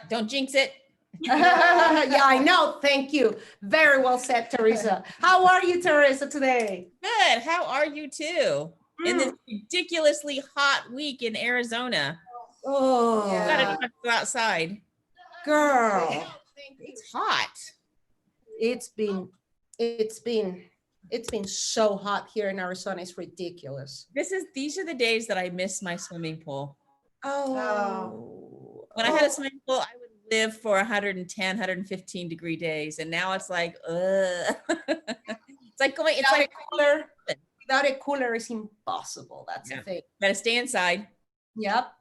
Don't jinx it. Yeah, I know. Thank you. Very well said, Teresa. How are you, Teresa, today? Good. How are you too? In this ridiculously hot week in Arizona. Oh, Gotta go outside. girl, It's hot. it's been so hot here in Arizona. It's ridiculous. These are the days that I miss my swimming pool. Oh. When I had a swimming pool, I would live for 110, 115 degree days. And now it's like, it's like going, it's like cooler. Without a cooler, it's impossible. That's the thing. Gotta stay inside. Yep.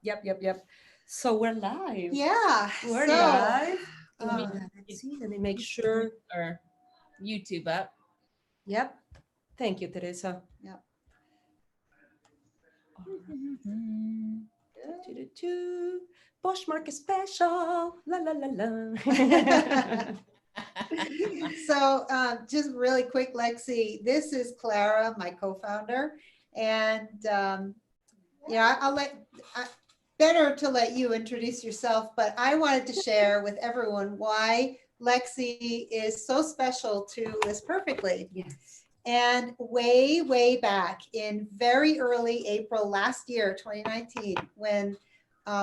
So we're live. Yeah, we're live. Let's see. Let me make sure. Or YouTube up. Yep. Thank you, Teresa. Yep. Poshmark special. La la la la. So just really quick, Lexi, this is Clara, my co-founder, and better to let you introduce yourself, but I wanted to share with everyone why Lexi is so special to List Perfectly. Yes. And way back in very early April last year, 2019, when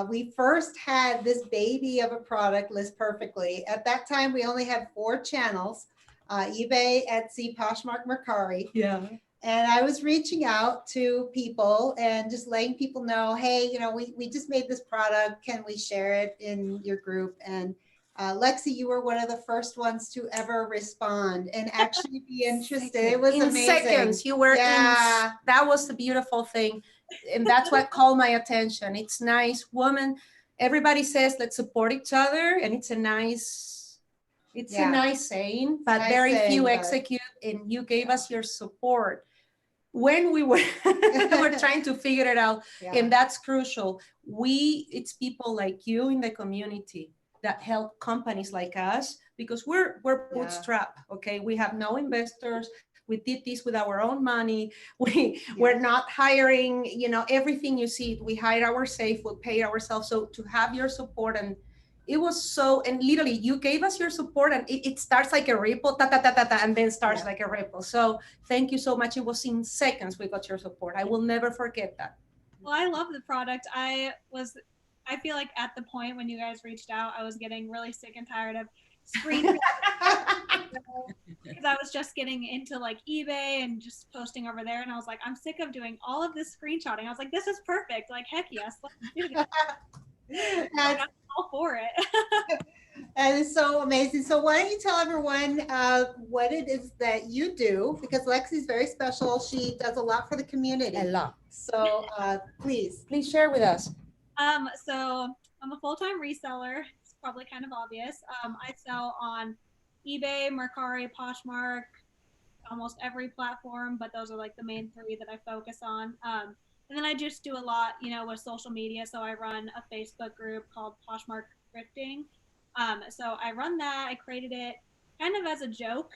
we first had this baby of a product, List Perfectly. At that time, we only had 4 channels, eBay, Etsy, Poshmark, Mercari. Yeah. And I was reaching out to people and just letting people know, hey, we just made this product. Can we share it in your group? And Lexi, you were one of the first ones to ever respond and actually be interested. It was amazing. Seconds, you were that was the beautiful thing. And that's what called my attention. It's nice. Woman, everybody says, let's support each other. And it's a nice saying, but very few execute. And you gave us your support when we were trying to figure it out. Yeah. And that's crucial. It's people like you in the community that help companies like us, because we're bootstrapped. Okay, we have no investors. We did this with our own money. We're not hiring, everything you see, we hire ourselves, we pay ourselves. So to have your support, and it was and literally you gave us your support, and it starts like a ripple, and then starts like a ripple. So thank you so much. It was in seconds we got your support. I will never forget that. Well, I love the product. I feel like at the point when you guys reached out, I was getting really sick and tired of screenshots. Because I was just getting into like eBay and just posting over there, and I was like, I'm sick of doing all of this screenshotting. I was like, this is perfect. Like, heck yes, let's do it. I'm all for it. That is so amazing. So why don't you tell everyone what it is that you do, because Lexi's very special. She does a lot for the community. A lot. So please share with us. So I'm a full-time reseller. It's probably kind of obvious. I sell on eBay, Mercari, Poshmark, almost every platform, but those are like the main 3 that I focus on. And then I just do a lot, with social media. So I run a Facebook group called Poshmark Thrifting. So I run that. I created it kind of as a joke,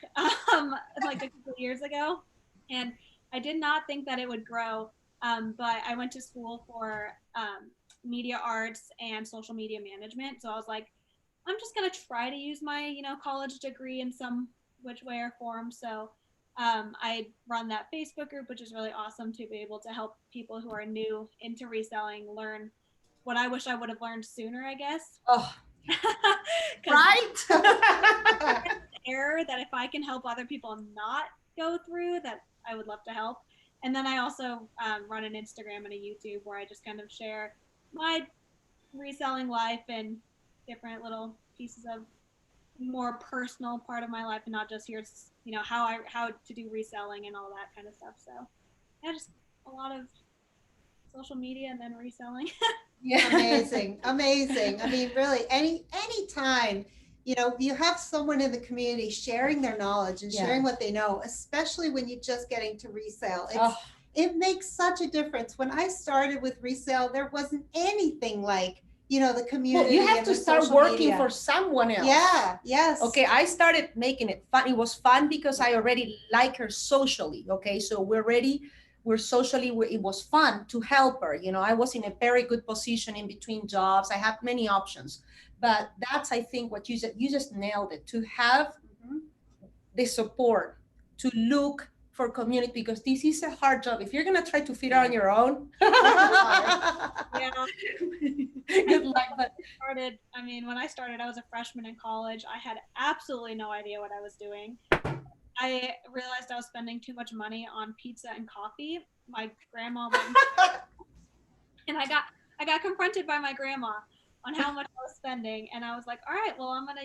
like a couple of years ago. And I did not think that it would grow. But I went to school for media arts and social media management. So I was like, I'm just going to try to use my, college degree in some which way or form. So I run that Facebook group, which is really awesome to be able to help people who are new into reselling learn what I wish I would have learned sooner, I guess. Oh, right? Error that if I can help other people not go through, that I would love to help. And then I also run an Instagram and a YouTube where I just kind of share my reselling life and different little pieces of more personal part of my life, and not just here's how to do reselling and all that kind of stuff. So yeah, just a lot of social media and then reselling. Yeah, amazing. I mean, really, any time you have someone in the community sharing their knowledge and sharing what they know, especially when you're just getting to resale. It makes such a difference. When I started with resale, there wasn't anything like the community. Well, you have to start working for someone else. Yeah, yes. Okay, I started making it fun. It was fun because I already like her socially. Okay, so we're socially, it was fun to help her. I was in a very good position in between jobs. I had many options. But that's, I think, what you just nailed it, to have the support, to look for community, because this is a hard job. If you're gonna try to figure out on your own, Yeah. good luck. But I mean, when I started, I was a freshman in college. I had absolutely no idea what I was doing. I realized I was spending too much money on pizza and coffee. My grandma went and I got confronted by my grandma on how much I was spending, and I was like, all right, well, I'm gonna,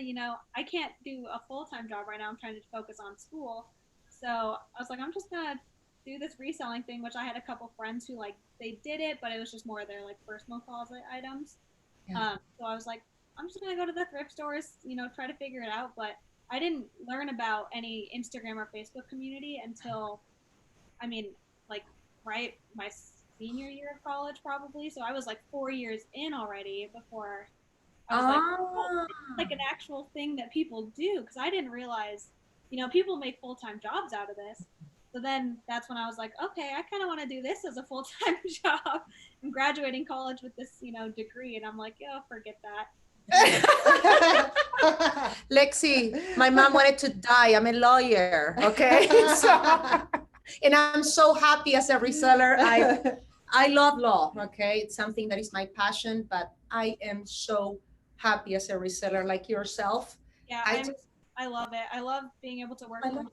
I can't do a full-time job right now. I'm trying to focus on school. So I was like, I'm just gonna do this reselling thing, which I had a couple friends who they did it, but it was just more their personal closet items. Yeah. So I was like, I'm just gonna go to the thrift stores, try to figure it out. But I didn't learn about any Instagram or Facebook community until, I mean, right my senior year of college probably. So I was 4 years in already before I was oh, it's an actual thing that people do, because I didn't realize, people make full-time jobs out of this. So then that's when I was like, okay, I kind of want to do this as a full-time job. I'm graduating college with this, degree, and I'm like, oh, forget that. Lexi, my mom wanted to die. I'm a lawyer, okay? And I'm so happy as a reseller. I love law, okay? It's something that is my passion, but I am so happy as a reseller like yourself. Yeah, I love it. I love being able to work from home.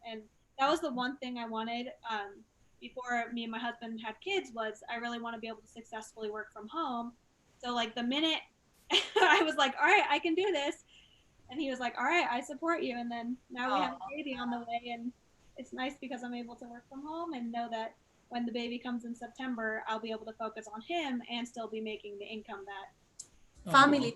And that was the one thing I wanted before me and my husband had kids, was I really want to be able to successfully work from home. So the minute I was like, all right, I can do this. And he was like, all right, I support you. And then now we have a baby on the way, and it's nice because I'm able to work from home and know that when the baby comes in September, I'll be able to focus on him and still be making the income that. Family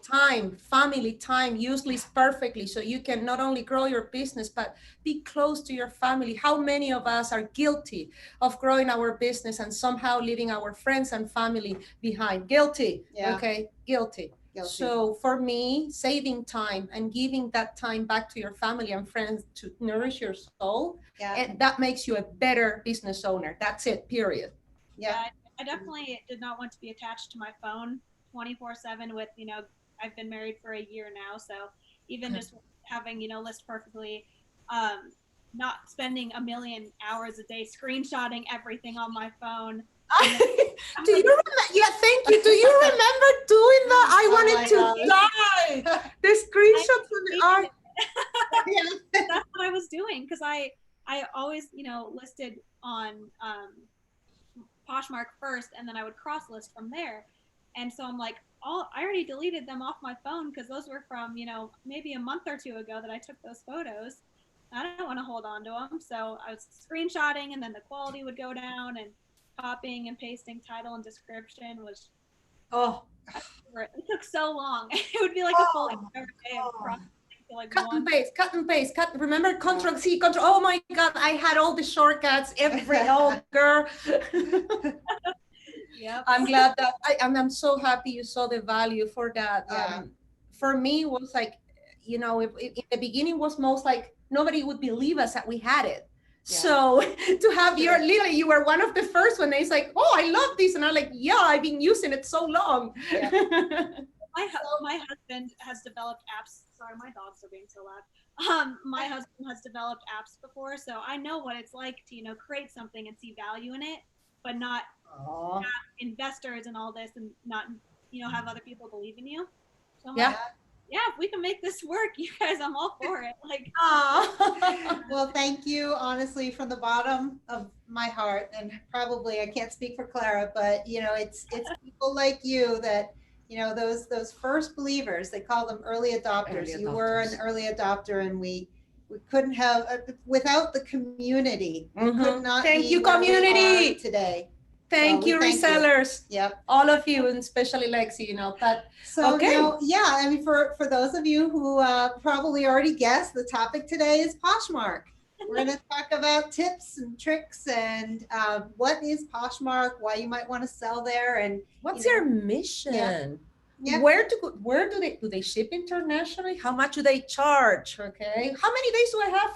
time usually is perfectly, so you can not only grow your business, but be close to your family. How many of us are guilty of growing our business and somehow leaving our friends and family behind? Guilty. Yeah. Okay, guilty. So for me, saving time and giving that time back to your family and friends to nourish your soul, and that makes you a better business owner. That's it, period. Yeah, I definitely did not want to be attached to my phone 24/7 with, I've been married for a year now. So even just having, list perfectly, not spending a million hours a day screenshotting everything on my phone. Do you remember? Yeah, thank you. Do you remember doing that? I wanted to die. The screenshots from the art. That's what I was doing, because I always, listed on Poshmark first, and then I would cross list from there. And so I'm like, I already deleted them off my phone, because those were from, maybe a month or two ago that I took those photos. I don't want to hold on to them. So I was screenshotting, and then the quality would go down, and copying and pasting title and description was, it took so long. It would be like a full day of processing. Cut and paste. Remember Control C, Control. Oh my God, I had all the shortcuts. Girl. Yep. I'm glad that I'm so happy you saw the value for that. For me, it was in the beginning was most nobody would believe us that we had it. Yeah. So to have you were one of the first when it's oh, I love this. And I'm like, yeah, I've been using it so long. Yeah. My husband has developed apps. Sorry, my dogs are being so loud. My husband has developed apps before, so I know what it's like to, create something and see value in it, but not have investors and all this, and not, have other people believe in you. So I'm like, if we can make this work, you guys, I'm all for it. Well, thank you, honestly, from the bottom of my heart. And probably I can't speak for Clara, but it's people like you that, those first believers, they call them early adopters. You were an early adopter, and we couldn't have, without the community, we could not Thank you, community, today. Thank you, resellers. Yep. All of you, and especially Lexi, but so I mean, for those of you who probably already guessed, the topic today is Poshmark. We're going to talk about tips and tricks and what is Poshmark, why you might want to sell there, and what's your mission? Yeah. Where do they ship internationally? How much do they charge? Okay. How many days do I have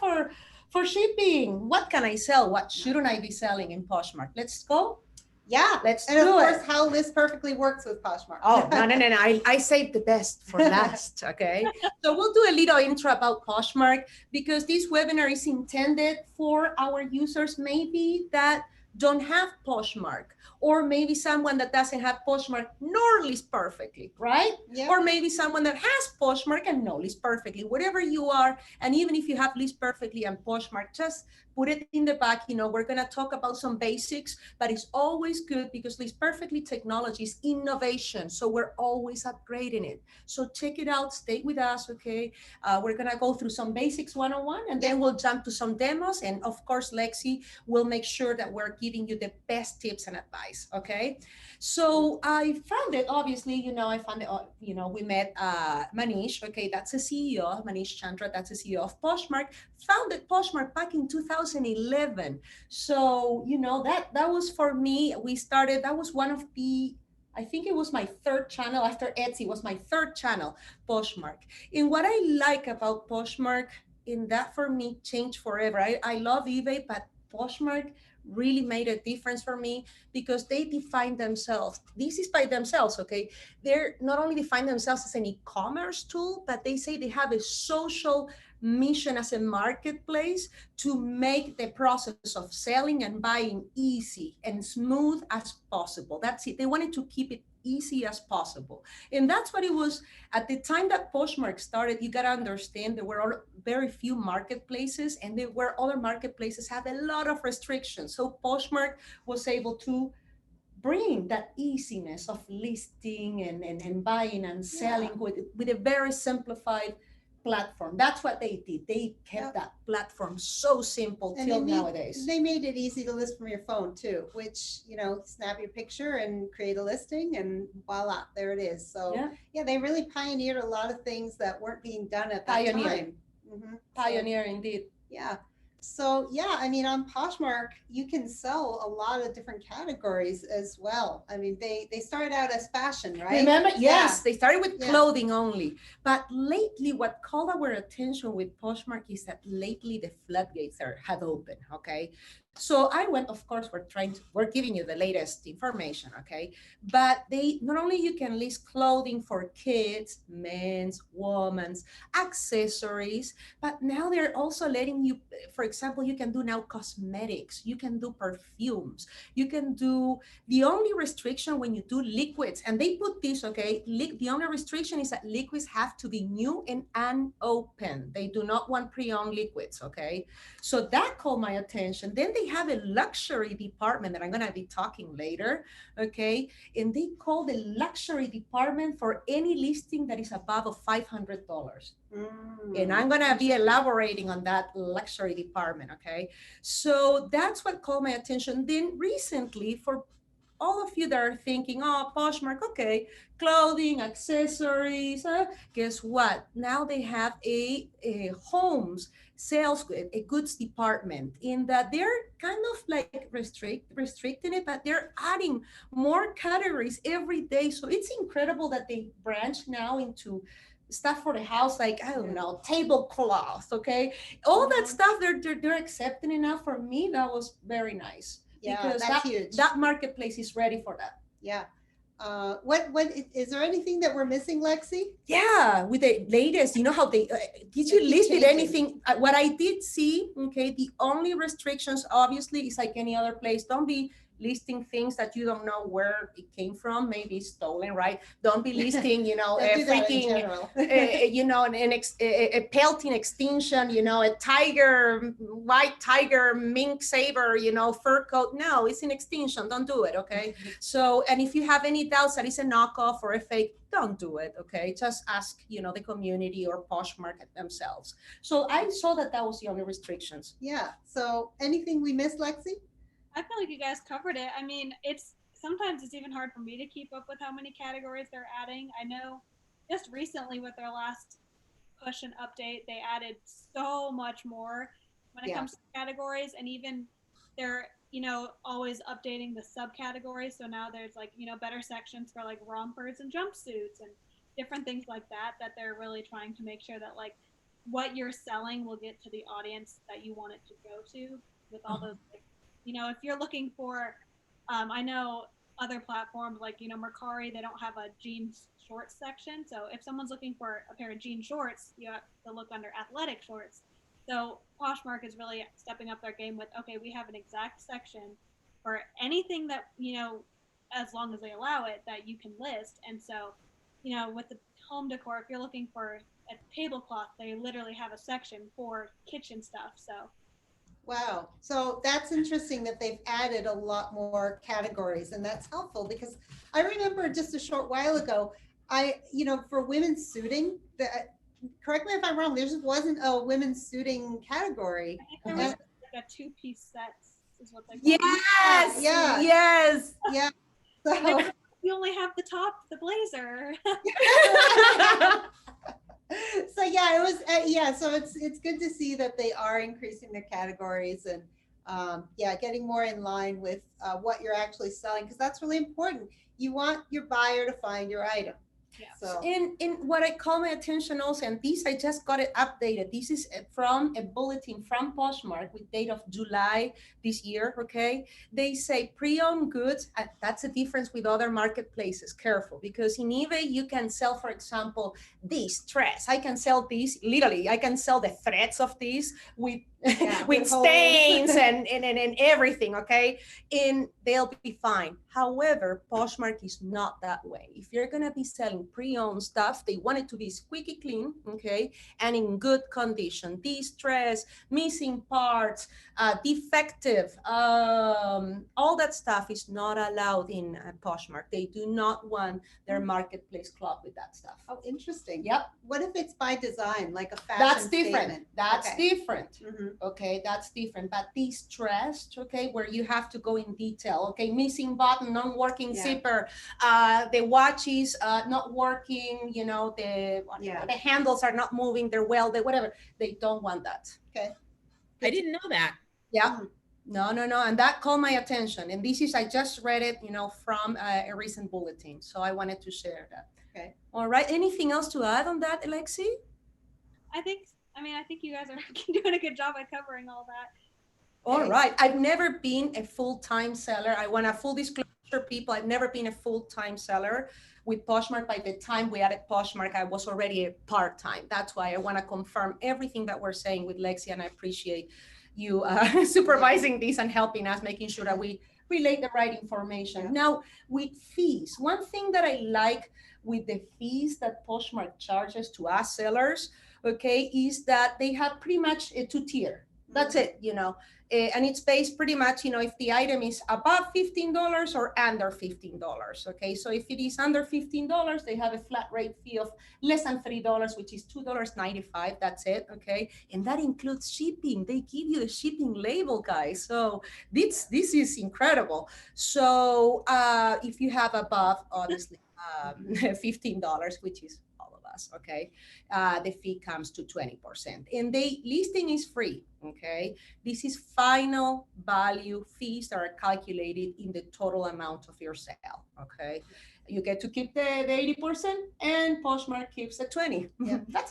for shipping? What can I sell? What shouldn't I be selling in Poshmark? Let's go. Yeah. Let's And of do course, it. how List Perfectly works with Poshmark. Oh, no. I saved the best for last, okay? So we'll do a little intro about Poshmark because this webinar is intended for our users maybe that don't have Poshmark, or maybe someone that doesn't have Poshmark nor List Perfectly, right? Yeah. Or maybe someone that has Poshmark and no List Perfectly, whatever you are. And even if you have List Perfectly and Poshmark, just put it in the back. You know, we're going to talk about some basics, but it's always good because List Perfectly technology is innovation. So we're always upgrading it. So check it out, stay with us, okay? We're going to go through some basics 101, and then we'll jump to some demos. And of course, Lexi will make sure that we're giving you the best tips and advice, okay? So I found it, obviously, I found it, we met Manish, okay? That's the CEO, Manish Chandra, that's the CEO of Poshmark, founded Poshmark back in 2011. So, that was for me. We started, that was one of the, I think it was my third channel after Etsy, was my third channel, Poshmark. And what I like about Poshmark, in that for me changed forever. I love eBay, but Poshmark really made a difference for me because they define themselves. This is by themselves, okay? They're not only define themselves as an e-commerce tool, but they say they have a social mission as a marketplace to make the process of selling and buying easy and smooth as possible. That's it. They wanted to keep it easy as possible. And that's what it was at the time that Poshmark started. You got to understand there were very few marketplaces, and there were other marketplaces have a lot of restrictions. So Poshmark was able to bring that easiness of listing and buying and selling with a very simplified platform. That's what they did. They kept that platform so simple till nowadays. They made it easy to list from your phone too, which, snap your picture and create a listing and voila, there it is. So they really pioneered a lot of things that weren't being done at that time. Mm-hmm. Pioneer indeed. Yeah. So on Poshmark, you can sell a lot of different categories as well. I mean, they started out as fashion, right? Remember? Yes, they started with clothing only. But lately, what called our attention with Poshmark is that lately the floodgates have opened, okay? So I went, of course, we're giving you the latest information, okay? But they, not only you can list clothing for kids, men's, women's, accessories, but now they're also letting you, for example, you can do now cosmetics, you can do perfumes, you can do, the only restriction when you do liquids, and they put this, okay, the only restriction is that liquids have to be new and unopened. They do not want pre-owned liquids, okay? So that caught my attention. Then they have a luxury department that I'm going to be talking later, okay? And they call the luxury department for any listing that is above $500. And I'm going to be elaborating on that luxury department, okay? So that's what caught my attention. Then recently, for all of you that are thinking, oh, Poshmark, okay, clothing, accessories, guess what? Now they have a homes, sales, a goods department, in that they're kind of like restricting it, but they're adding more categories every day. So it's incredible that they branch now into stuff for the house, like, I don't know, tablecloth, okay? All that stuff they're accepting it now. For me, that was very nice. Yeah, because that's huge. That marketplace is ready for that. Yeah. What is there anything that we're missing, Lexi? Yeah, with the latest, how they did you list it anything? What I did see, okay, the only restrictions obviously is like any other place. Don't be listing things that you don't know where it came from, maybe stolen, right? Don't be listing, a freaking, a pelting extinction, a tiger, white tiger, mink saber, fur coat. No, it's an extinction. Don't do it, okay? So, and if you have any doubts that it's a knockoff or a fake, don't do it, okay? Just ask, the community or Poshmark themselves. So I saw that was the only restrictions. Yeah. So anything we missed, Lexi? I feel like you guys covered it. I mean, sometimes it's even hard for me to keep up with how many categories they're adding. I know just recently with their last push and update, they added so much more when it comes to categories, and even they're, always updating the subcategories. So now there's like, better sections for like rompers and jumpsuits and different things like that they're really trying to make sure that like what you're selling will get to the audience that you want it to go to, with all those like, if you're looking for I know other platforms like, Mercari, they don't have a jeans shorts section. So if someone's looking for a pair of jean shorts, you have to look under athletic shorts. So Poshmark is really stepping up their game with, okay, we have an exact section for anything that, as long as they allow it, that you can list. And so, with the home decor, if you're looking for a tablecloth, they literally have a section for kitchen stuff. So Wow. So that's interesting that they've added a lot more categories, and that's helpful because I remember just a short while ago, for women's suiting, correct me if I'm wrong, there just wasn't a women's suiting category. I think there was like a 2-piece sets is what they call Yes. Yeah. Yes. Yeah. it. So, You only have the top, the blazer. so yeah, it was, so it's good to see that they are increasing their categories and getting more in line with what you're actually selling, because that's really important. You want your buyer to find your item. Yeah. So In what I call my attention also, and this I just got it updated. This is from a bulletin from Poshmark with date of July this year. Okay, they say pre-owned goods. That's a difference with other marketplaces. Careful, because in eBay you can sell, for example, this dress. I can sell these literally. I can sell the threads of these with with stains and everything. Okay, and they'll be fine. However, Poshmark is not that way. If you're gonna be selling pre-owned stuff, they want it to be squeaky clean, okay, and in good condition. Distress, missing parts, defective, all that stuff is not allowed in Poshmark. They do not want their marketplace club with that stuff. oh, interesting. Yep. What if it's by design, like a fashion That's different. statement? That's Okay. different. Mhm. Okay, that's different. But distressed, okay, where you have to go in detail. Okay, missing button, non-working Yeah. zipper, the watch is not working. The handles are not moving. They're welded, whatever. They don't want that. Okay. I didn't know that. Yeah. No, and that caught my attention. And this is, I just read it, from a recent bulletin. So I wanted to share that. Okay. All right. Anything else to add on that, Alexi? I think you guys are doing a good job at covering all that. All right. I've never been a full-time seller. I want a full disclosure, people. I've never been a full-time seller with Poshmark. By the time we added Poshmark, I was already a part-time. That's why I want to confirm everything that we're saying with Lexi, and I appreciate you supervising this and helping us, making sure that we relate the right information. Yeah. Now, with fees, one thing that I like with the fees that Poshmark charges to us sellers, okay, is that they have pretty much a 2-tier. That's it, and it's based pretty much, if the item is above $15 or under $15. Okay, so if it is under $15, they have a flat rate fee of less than $3, which is $2.95. That's it. Okay, and that includes shipping. They give you the shipping label, guys. So this is incredible. So if you have above, obviously, $15, which is us, okay, the fee comes to 20%, and the listing is free. Okay, this is final value fees that are calculated in the total amount of your sale. Okay, you get to keep the 80%, and Poshmark keeps the 20. Yeah. That's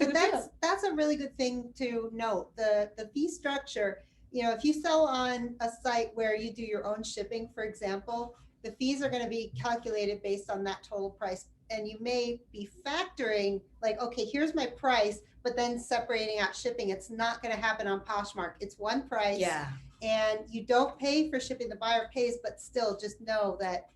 That's a really good thing to note. The fee structure, if you sell on a site where you do your own shipping, for example, the fees are going to be calculated based on that total price. And you may be factoring like, okay, here's my price, but then separating out shipping. It's not going to happen on Poshmark. It's one price. Yeah. And you don't pay for shipping. The buyer pays, but still just know that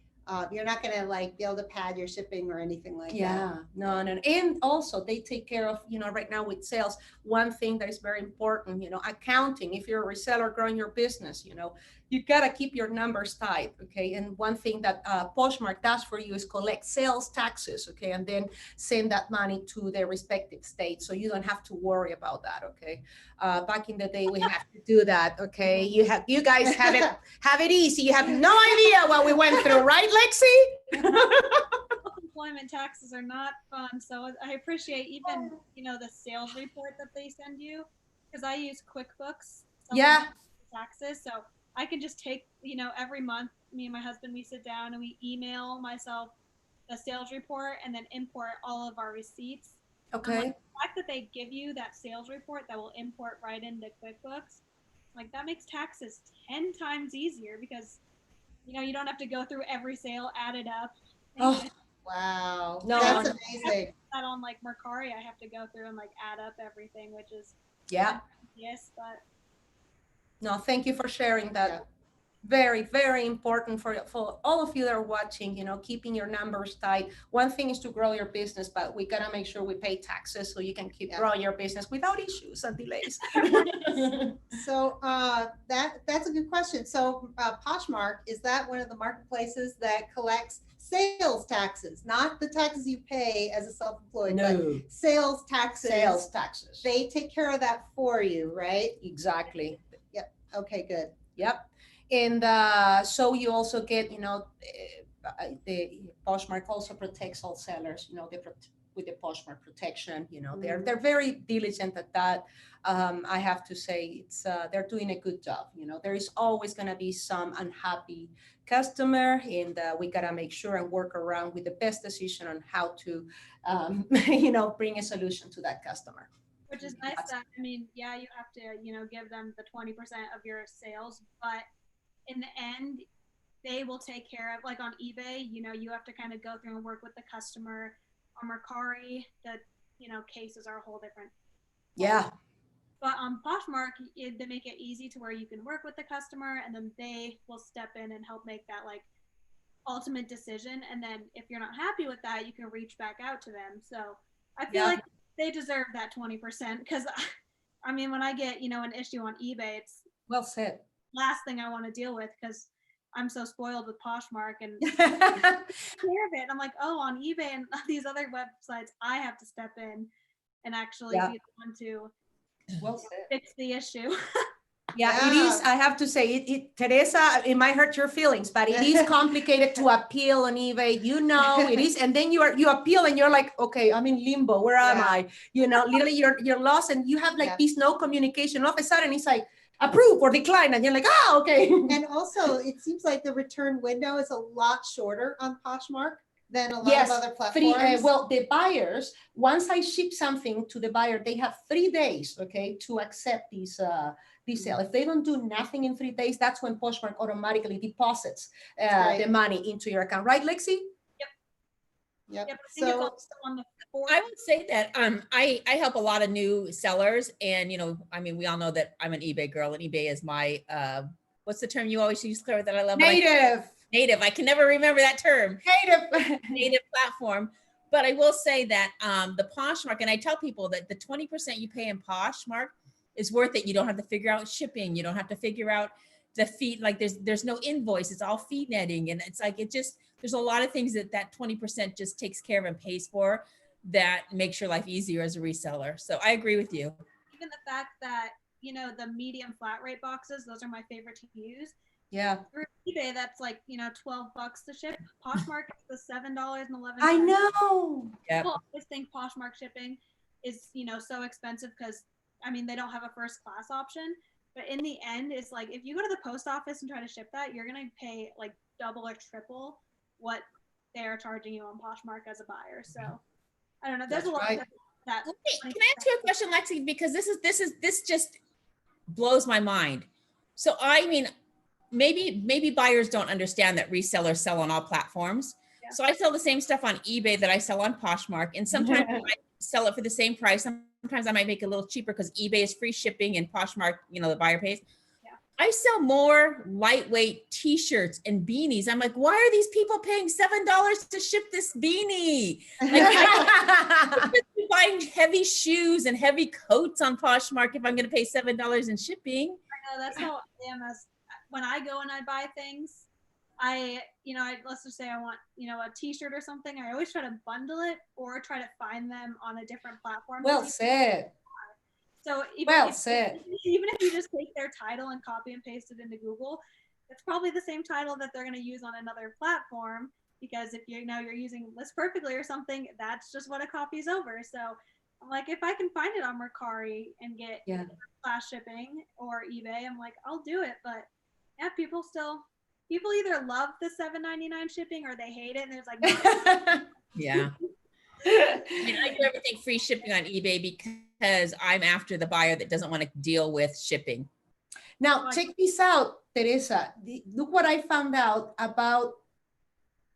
you're not going to be able to pad your shipping or anything like that. Yeah, no. And also they take care of, right now with sales, one thing that is very important, accounting. If you're a reseller growing your business, you got to keep your numbers tight. Okay. And one thing that Poshmark does for you is collect sales taxes. Okay. And then send that money to the respective states. So you don't have to worry about that. Okay. Back in the day, we have to do that. Okay. You guys have it easy. You have no idea what we went through, right, Lexi? Employment taxes are not fun. So I appreciate even, the sales report that they send you, because I use QuickBooks. Yeah. Taxes. So I can just take, every month, me and my husband, we sit down and we email myself the sales report and then import all of our receipts. Okay. The fact that they give you that sales report that will import right into QuickBooks, that makes taxes 10 times easier, because you don't have to go through every sale, add it up. Oh, Wow. No, That's no. amazing. That on like Mercari, I have to go through and like add up everything, which is yeah. yes, but No, thank you for sharing that. Yeah. Very, very important for all of you that are watching, keeping your numbers tight. One thing is to grow your business, but we gotta make sure we pay taxes so you can keep growing your business without issues and delays. So that's a good question. So Poshmark, is that one of the marketplaces that collects sales taxes, not the taxes you pay as a self-employed, No, but sales taxes? sales taxes. They take care of that for you, right? Exactly. Okay, good. Yep. And so you also get, the Poshmark also protects all sellers, with the Poshmark protection, they're very diligent at that. I have to say they're doing a good job. There is always going to be some unhappy customer, and we got to make sure and work around with the best decision on how to, bring a solution to that customer. which is nice that, I mean, yeah, you have to, give them the 20% of your sales, but in the end, they will take care of, like on eBay, you have to kind of go through and work with the customer. On Mercari, the, cases are a whole different. Yeah. But on Poshmark, they make it easy to where you can work with the customer, and then they will step in and help make that like ultimate decision. And then if you're not happy with that, you can reach back out to them. So I feel like they deserve that 20%, because I mean, when I get, an issue on eBay, it's Well said. last thing I want to deal with, because I'm so spoiled with Poshmark and care of it. I'm like, oh, on eBay and these other websites, I have to step in and actually be the one to fix the issue. Yeah, it is. I have to say, Teresa, it might hurt your feelings, but it is complicated to appeal on eBay. It is. And then you appeal and you're like, okay, I'm in limbo. Where am I? Literally you're lost, and you have like this no communication. All of a sudden it's like approve or decline. And you're like, okay. And also it seems like the return window is a lot shorter on Poshmark than a lot of other platforms. Well, the buyers, once I ship something to the buyer, they have 3 days, to accept this sale. If they don't do nothing in 3 days, that's when Poshmark automatically deposits the money into your account. Right, Lexi? Yep. So on the I would say that I help a lot of new sellers, and I mean, we all know that I'm an eBay girl, and eBay is my what's the term you always use, Clara, that I love? Native. I can never remember that term. Native platform. But I will say that the Poshmark, and I tell people that the 20% you pay in Poshmark is worth it. You don't have to figure out shipping. You don't have to figure out the fee. Like there's no invoice. It's all fee netting, and it's like there's a lot of things that 20% just takes care of and pays for, that makes your life easier as a reseller. So I agree with you. Even the fact that the medium flat rate boxes, those are my favorite to use. Yeah. Through eBay, that's like, $12 to ship. Poshmark is the $7.11. I know. Yep. People always think Poshmark shipping is, so expensive because, I mean, they don't have a first class option. But in the end, it's like, if you go to the post office and try to ship that, you're going to pay like double or triple what they're charging you on Poshmark as a buyer. So I don't know. There's a lot of that. Can I ask you a question, Lexi? Because this just blows my mind. So I mean, maybe buyers don't understand that resellers sell on all platforms. Yeah. So I sell the same stuff on eBay that I sell on Poshmark, and sometimes I sell it for the same price. Sometimes I might make it a little cheaper because eBay is free shipping and Poshmark, the buyer pays. Yeah. I sell more lightweight t-shirts and beanies. I'm like, why are these people paying $7 to ship this beanie? Like, I'm buying heavy shoes and heavy coats on Poshmark if I'm going to pay $7 in shipping. I know, that's how I am. As when I go and I buy things, let's just say I want, a t-shirt or something. I always try to bundle it or try to find them on a different platform. Well said. So even if you just take their title and copy and paste it into Google, it's probably the same title that they're going to use on another platform, because if you're using List Perfectly or something, that's just what it copies over. So I'm like, if I can find it on Mercari and get flash shipping or eBay, I'm like, I'll do it. But yeah, people either love the $7.99 shipping or they hate it, and there's like yeah. I mean, I do everything free shipping on eBay because I'm after the buyer that doesn't want to deal with shipping. Now, check this out. Teresa, look what I found out about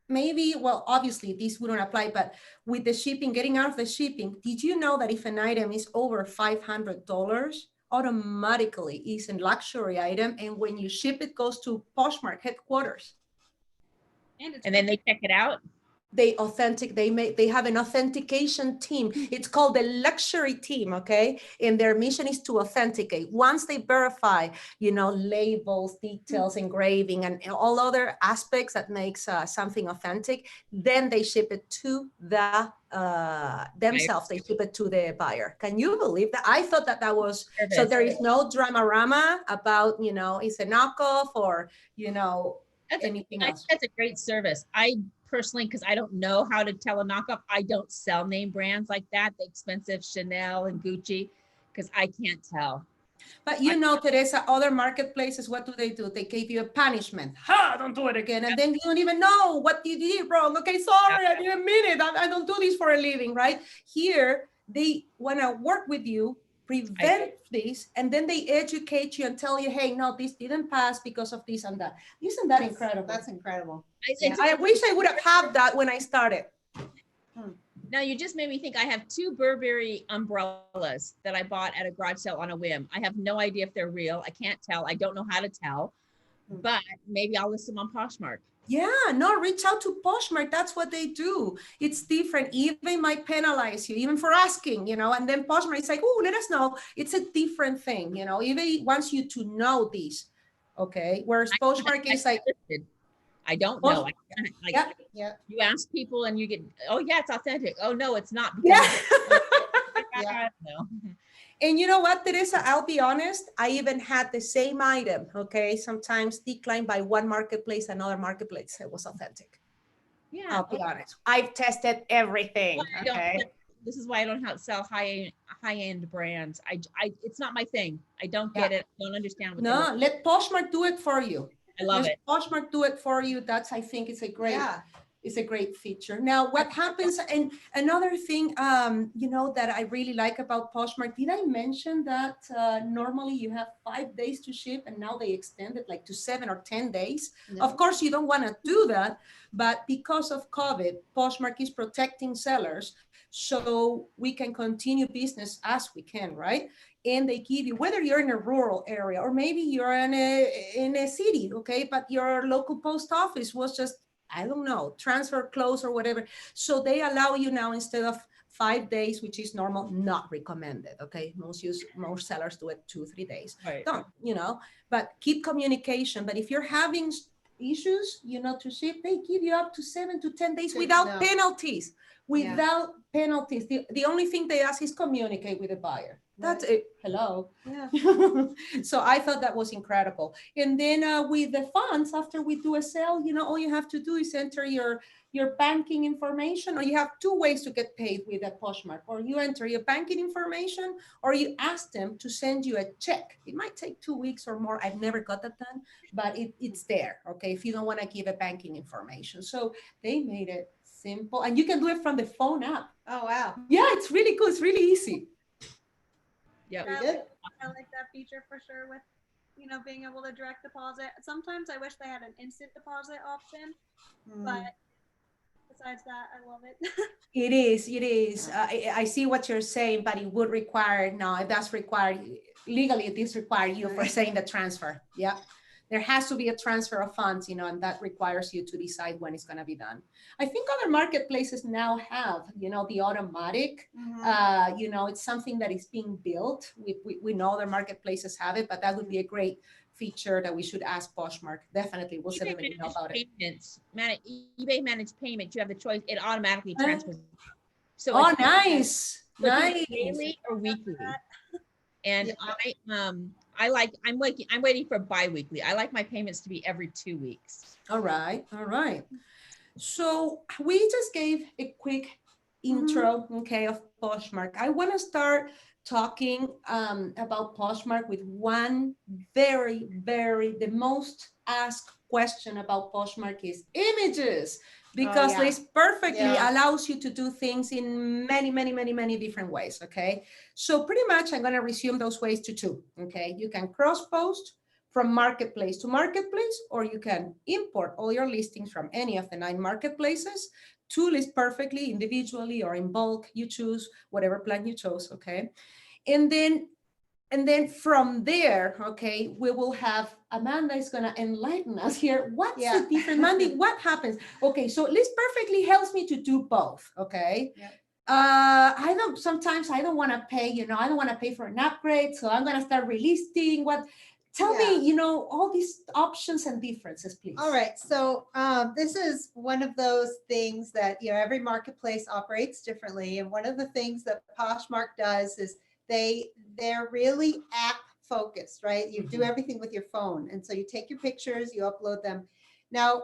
maybe, well, obviously this wouldn't apply, but with the shipping, getting out of the shipping, did you know that if an item is over $500, automatically is a luxury item, and when you ship it goes to Poshmark headquarters? And then they check it out. They have an authentication team. It's called the luxury team, okay? And their mission is to authenticate. Once they verify, labels, details, engraving, and all other aspects that makes something authentic, then they ship it to the themselves. They ship it to the buyer. Can you believe that? I thought that was, so there is no dramarama about, it's a knockoff or, anything else. That's a great service. I personally, because I don't know how to tell a knockoff, I don't sell name brands like that, the expensive Chanel and Gucci, because I can't tell. But Teresa, other marketplaces, what do? They give you a punishment. Don't do it again. And then you don't even know what you did wrong. Okay, sorry, I didn't mean it. I don't do this for a living, right? Here, they want to work with you, prevent this, and then they educate you and tell you, hey, no, this didn't pass because of this and that. Isn't that incredible? That's incredible. I wish I would have had that when I started. Now you just made me think. I have 2 Burberry umbrellas that I bought at a garage sale on a whim. I have no idea if they're real. I can't tell. I don't know how to tell, but maybe I'll list them on Poshmark. Yeah, no, reach out to Poshmark. That's what they do. It's different. eBay might penalize you even for asking, and then Poshmark is like, oh, let us know. It's a different thing, eBay wants you to know this, okay? Whereas Poshmark is like, I don't know. You ask people and you get, oh yeah, it's authentic. Oh no, it's not. Yeah. No. And you know what, Teresa, I'll be honest, I even had the same item, okay, sometimes declined by one marketplace, another marketplace, it was authentic. Yeah. I'll be honest. I've tested everything, okay? This is why I don't sell high-end brands. It's not my thing. I don't get it. I don't understand what No, let Poshmark do it for you. I love it. Poshmark do it for you. That's, I think, it's a great feature. Now, what happens, and another thing, that I really like about Poshmark, did I mention that normally you have 5 days to ship, and now they extended like to 7 or 10 days? No. Of course, you don't want to do that, but because of COVID, Poshmark is protecting sellers so we can continue business as we can, right? And they give you, whether you're in a rural area or maybe you're in a city, okay, but your local post office was just, I don't know, transfer close or whatever. So they allow you now, instead of 5 days, which is normal, not recommended, okay? Most sellers do it 2-3 days. Right. Don't, but keep communication. But if you're having issues, to ship, they give you up to 7 to 10 days without penalties. Without penalties. The only thing they ask is communicate with the buyer. That's it. Hello. Yeah. So I thought that was incredible. And then with the funds, after we do a sale, all you have to do is enter your banking information, or you have 2 ways to get paid with a Poshmark, or you enter your banking information, or you ask them to send you a check. It might take 2 weeks or more. I've never got that done, but it's there, okay, if you don't want to give a banking information. So they made it simple, and you can do it from the phone app. Oh, wow. Yeah, it's really cool. It's really easy. Yeah, I like that feature for sure with, being able to direct deposit. Sometimes I wish they had an instant deposit option, but besides that, I love it. It is. I see what you're saying, but it would require, it does require, legally it does require you for saying the transfer. Yeah. There has to be a transfer of funds, and that requires you to decide when it's going to be done. I think other marketplaces now have, the automatic, it's something that is being built. We know other marketplaces have it, but that would be a great feature that we should ask Poshmark. Definitely. We'll send them an email about it. eBay managed payment. You have the choice. It automatically transfers. So nice. Nice. Daily or weekly. And I'm waiting for bi-weekly. I like my payments to be every 2 weeks. All right. So we just gave a quick intro, okay, of Poshmark. I want to start talking about Poshmark with one the most asked question about Poshmark is images, because this perfectly allows you to do things in many different ways, okay? So pretty much I'm going to resume those ways to 2, okay? You can cross post, from marketplace to marketplace, or you can import all your listings from any of the 9 marketplaces to list perfectly individually or in bulk. You choose whatever plan you chose, okay? And then from there, okay, we will have, Amanda is gonna enlighten us here. What's the difference, Mandy? What happens? Okay, so list perfectly helps me to do both, okay? Yep. Sometimes I don't wanna pay, I don't wanna pay for an upgrade, so I'm gonna start relisting. Tell me, all these options and differences, please. All right. So this is one of those things that, every marketplace operates differently. And one of the things that Poshmark does is they're really app focused, right? You do everything with your phone. And so you take your pictures, you upload them. Now,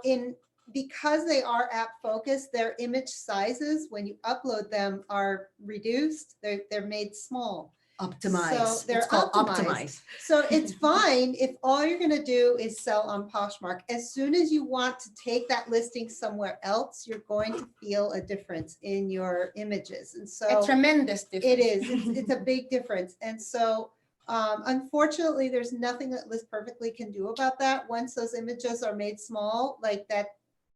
because they are app focused, their image sizes, when you upload them, are reduced. They're made small. Optimize. So they're it's called optimized. So it's fine if all you're going to do is sell on Poshmark. As soon as you want to take that listing somewhere else, you're going to feel a difference in your images. And so a tremendous difference. It is. It's a big difference. And so unfortunately, there's nothing that List Perfectly can do about that. Once those images are made small, like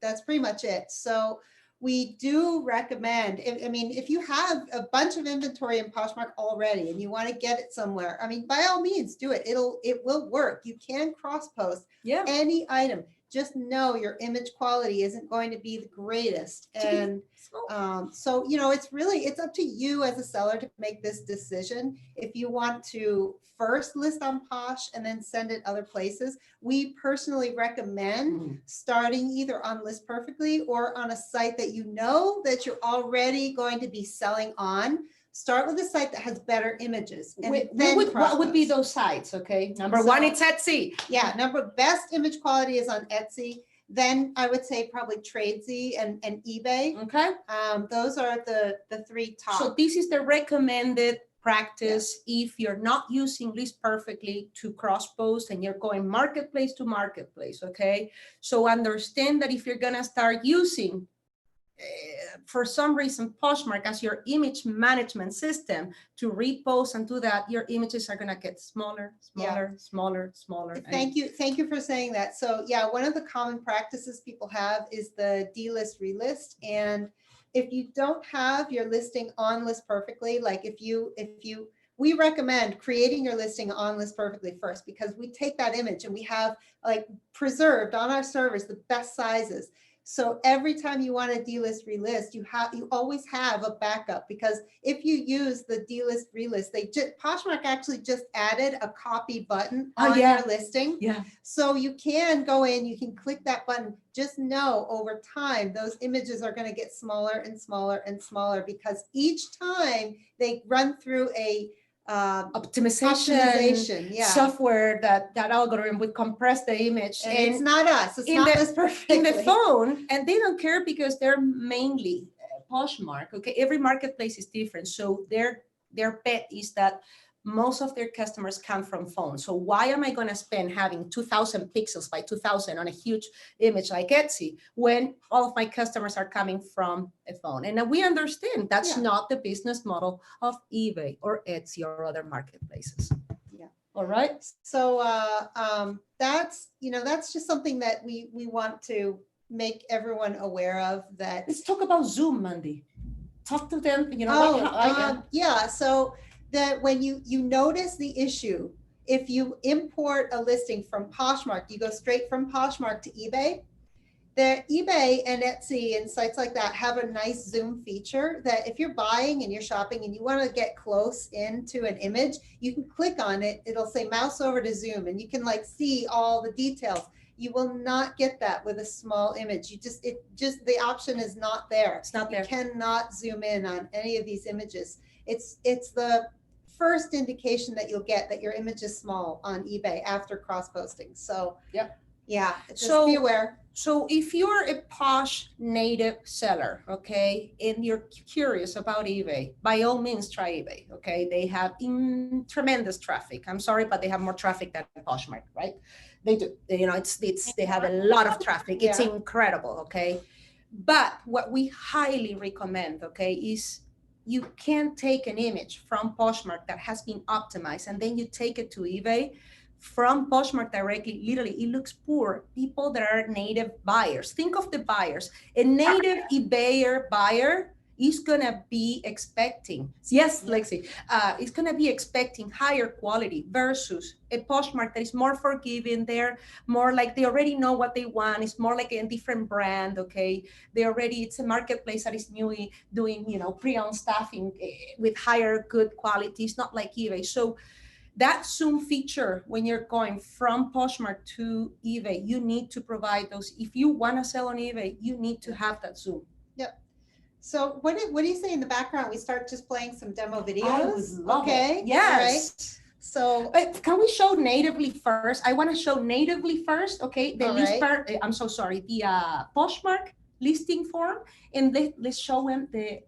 that's pretty much it. So we do recommend, if you have a bunch of inventory in Poshmark already and you want to get it somewhere, by all means do it. It will work. You can cross post any item. Just know your image quality isn't going to be the greatest. And so, it's up to you as a seller to make this decision. If you want to first list on Posh and then send it other places, we personally recommend starting either on List Perfectly or on a site that that you're already going to be selling on. Start with a site that has better images. And what would be those sites? Okay. Number one, it's Etsy. Yeah. Best image quality is on Etsy. Then I would say probably Tradesy and eBay. Okay. Those are the 3 top. So this is the recommended practice if you're not using List Perfectly to cross post and you're going marketplace to marketplace. Okay. So understand that if you're going to start using for some reason Poshmark as your image management system to repost and do that, your images are going to get smaller. Thank you for saying that. So one of the common practices people have is the delist relist. And if you don't have your listing on List Perfectly, like we recommend creating your listing on List Perfectly first, because we take that image and we have preserved on our servers the best sizes. So every time you want to delist relist, you always have a backup, because if you use the delist relist, Poshmark actually just added a copy button on your listing. Yeah. So you can go in, you can click that button. Just know over time those images are going to get smaller and smaller and smaller, because each time they run through a optimization software that algorithm would compress the image, and it's not us. It's not List Perfectly. In the phone, and they don't care because they're mainly Poshmark. Okay, every marketplace is different, so their bet is that most of their customers come from phones. So why am I going to spend having 2,000 pixels by 2,000 on a huge image like Etsy when all of my customers are coming from a phone? And we understand that's not the business model of eBay or Etsy or other marketplaces. Yeah. All right. So that's just something that we want to make everyone aware of. That let's talk about Zoom, Mandy. Talk to them. So that when you notice the issue, if you import a listing from Poshmark, you go straight from Poshmark to eBay. The eBay and Etsy and sites like that have a nice zoom feature that if you're buying and you're shopping and you want to get close into an image, you can click on it. It'll say mouse over to zoom, and you can see all the details. You will not get that with a small image. The option is not there. It's not there. You cannot zoom in on any of these images. It's the first indication that you'll get that your image is small on eBay after cross posting. So just be aware. So if you're a Posh native seller, okay, and you're curious about eBay, by all means try eBay. Okay, they have tremendous traffic. I'm sorry, but they have more traffic than Poshmark, right? They do. They have a lot of traffic. It's incredible. Okay, but what we highly recommend, okay, is you can take an image from Poshmark that has been optimized and then you take it to eBay. from Poshmark directly, literally, it looks poor. People that are native buyers. Think of the buyers. A native eBayer buyer is gonna be expecting, yes, Lexi, is gonna be expecting higher quality versus a Poshmark that is more forgiving. They're more like, they already know what they want. It's more like a different brand, okay? It's a marketplace that is newly doing, pre-owned staffing with higher good quality. It's not like eBay. So that Zoom feature, when you're going from Poshmark to eBay, you need to provide those. If you want to sell on eBay, you need to have that Zoom. Yep. So what do you say in the background? We start just playing some demo videos? I would love it. Yes. All right. So can we show natively first? I want to show natively first, okay? The I'm so sorry, the Poshmark listing form, and let's show them the,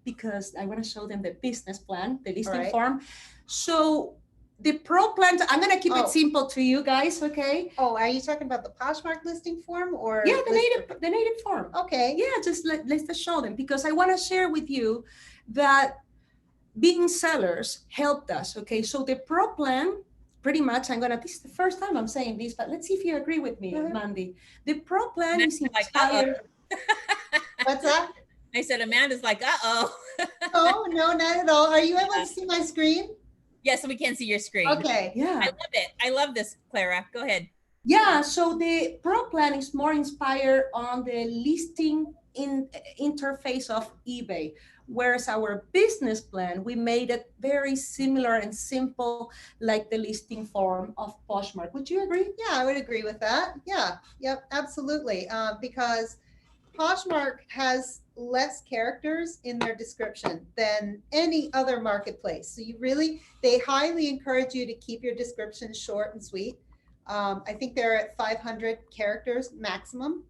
because I want to show them the business plan, the listing form. So the pro plan, I'm going to keep it simple to you guys, okay? Oh, are you talking about the Poshmark listing form or? Yeah, the native form. Okay. Yeah, let's just show them, because I want to share with you that being sellers helped us, okay? So the pro plan, pretty much, this is the first time I'm saying this, but let's see if you agree with me, Mandy. The pro plan is inspired. What's that? I said, Amanda's like, uh-oh. Oh, no, not at all. Are you able to see my screen? Yes, we can see your screen. Okay. Yeah. I love it. I love this, Clara. Go ahead. Yeah, so the pro plan is more inspired on the listing interface of eBay, whereas our business plan, we made it very similar and simple, like the listing form of Poshmark. Would you agree? Yeah, I would agree with that. Yeah, yep, absolutely. Because Poshmark has less characters in their description than any other marketplace. So they highly encourage you to keep your description short and sweet. I think they're at 500 characters maximum.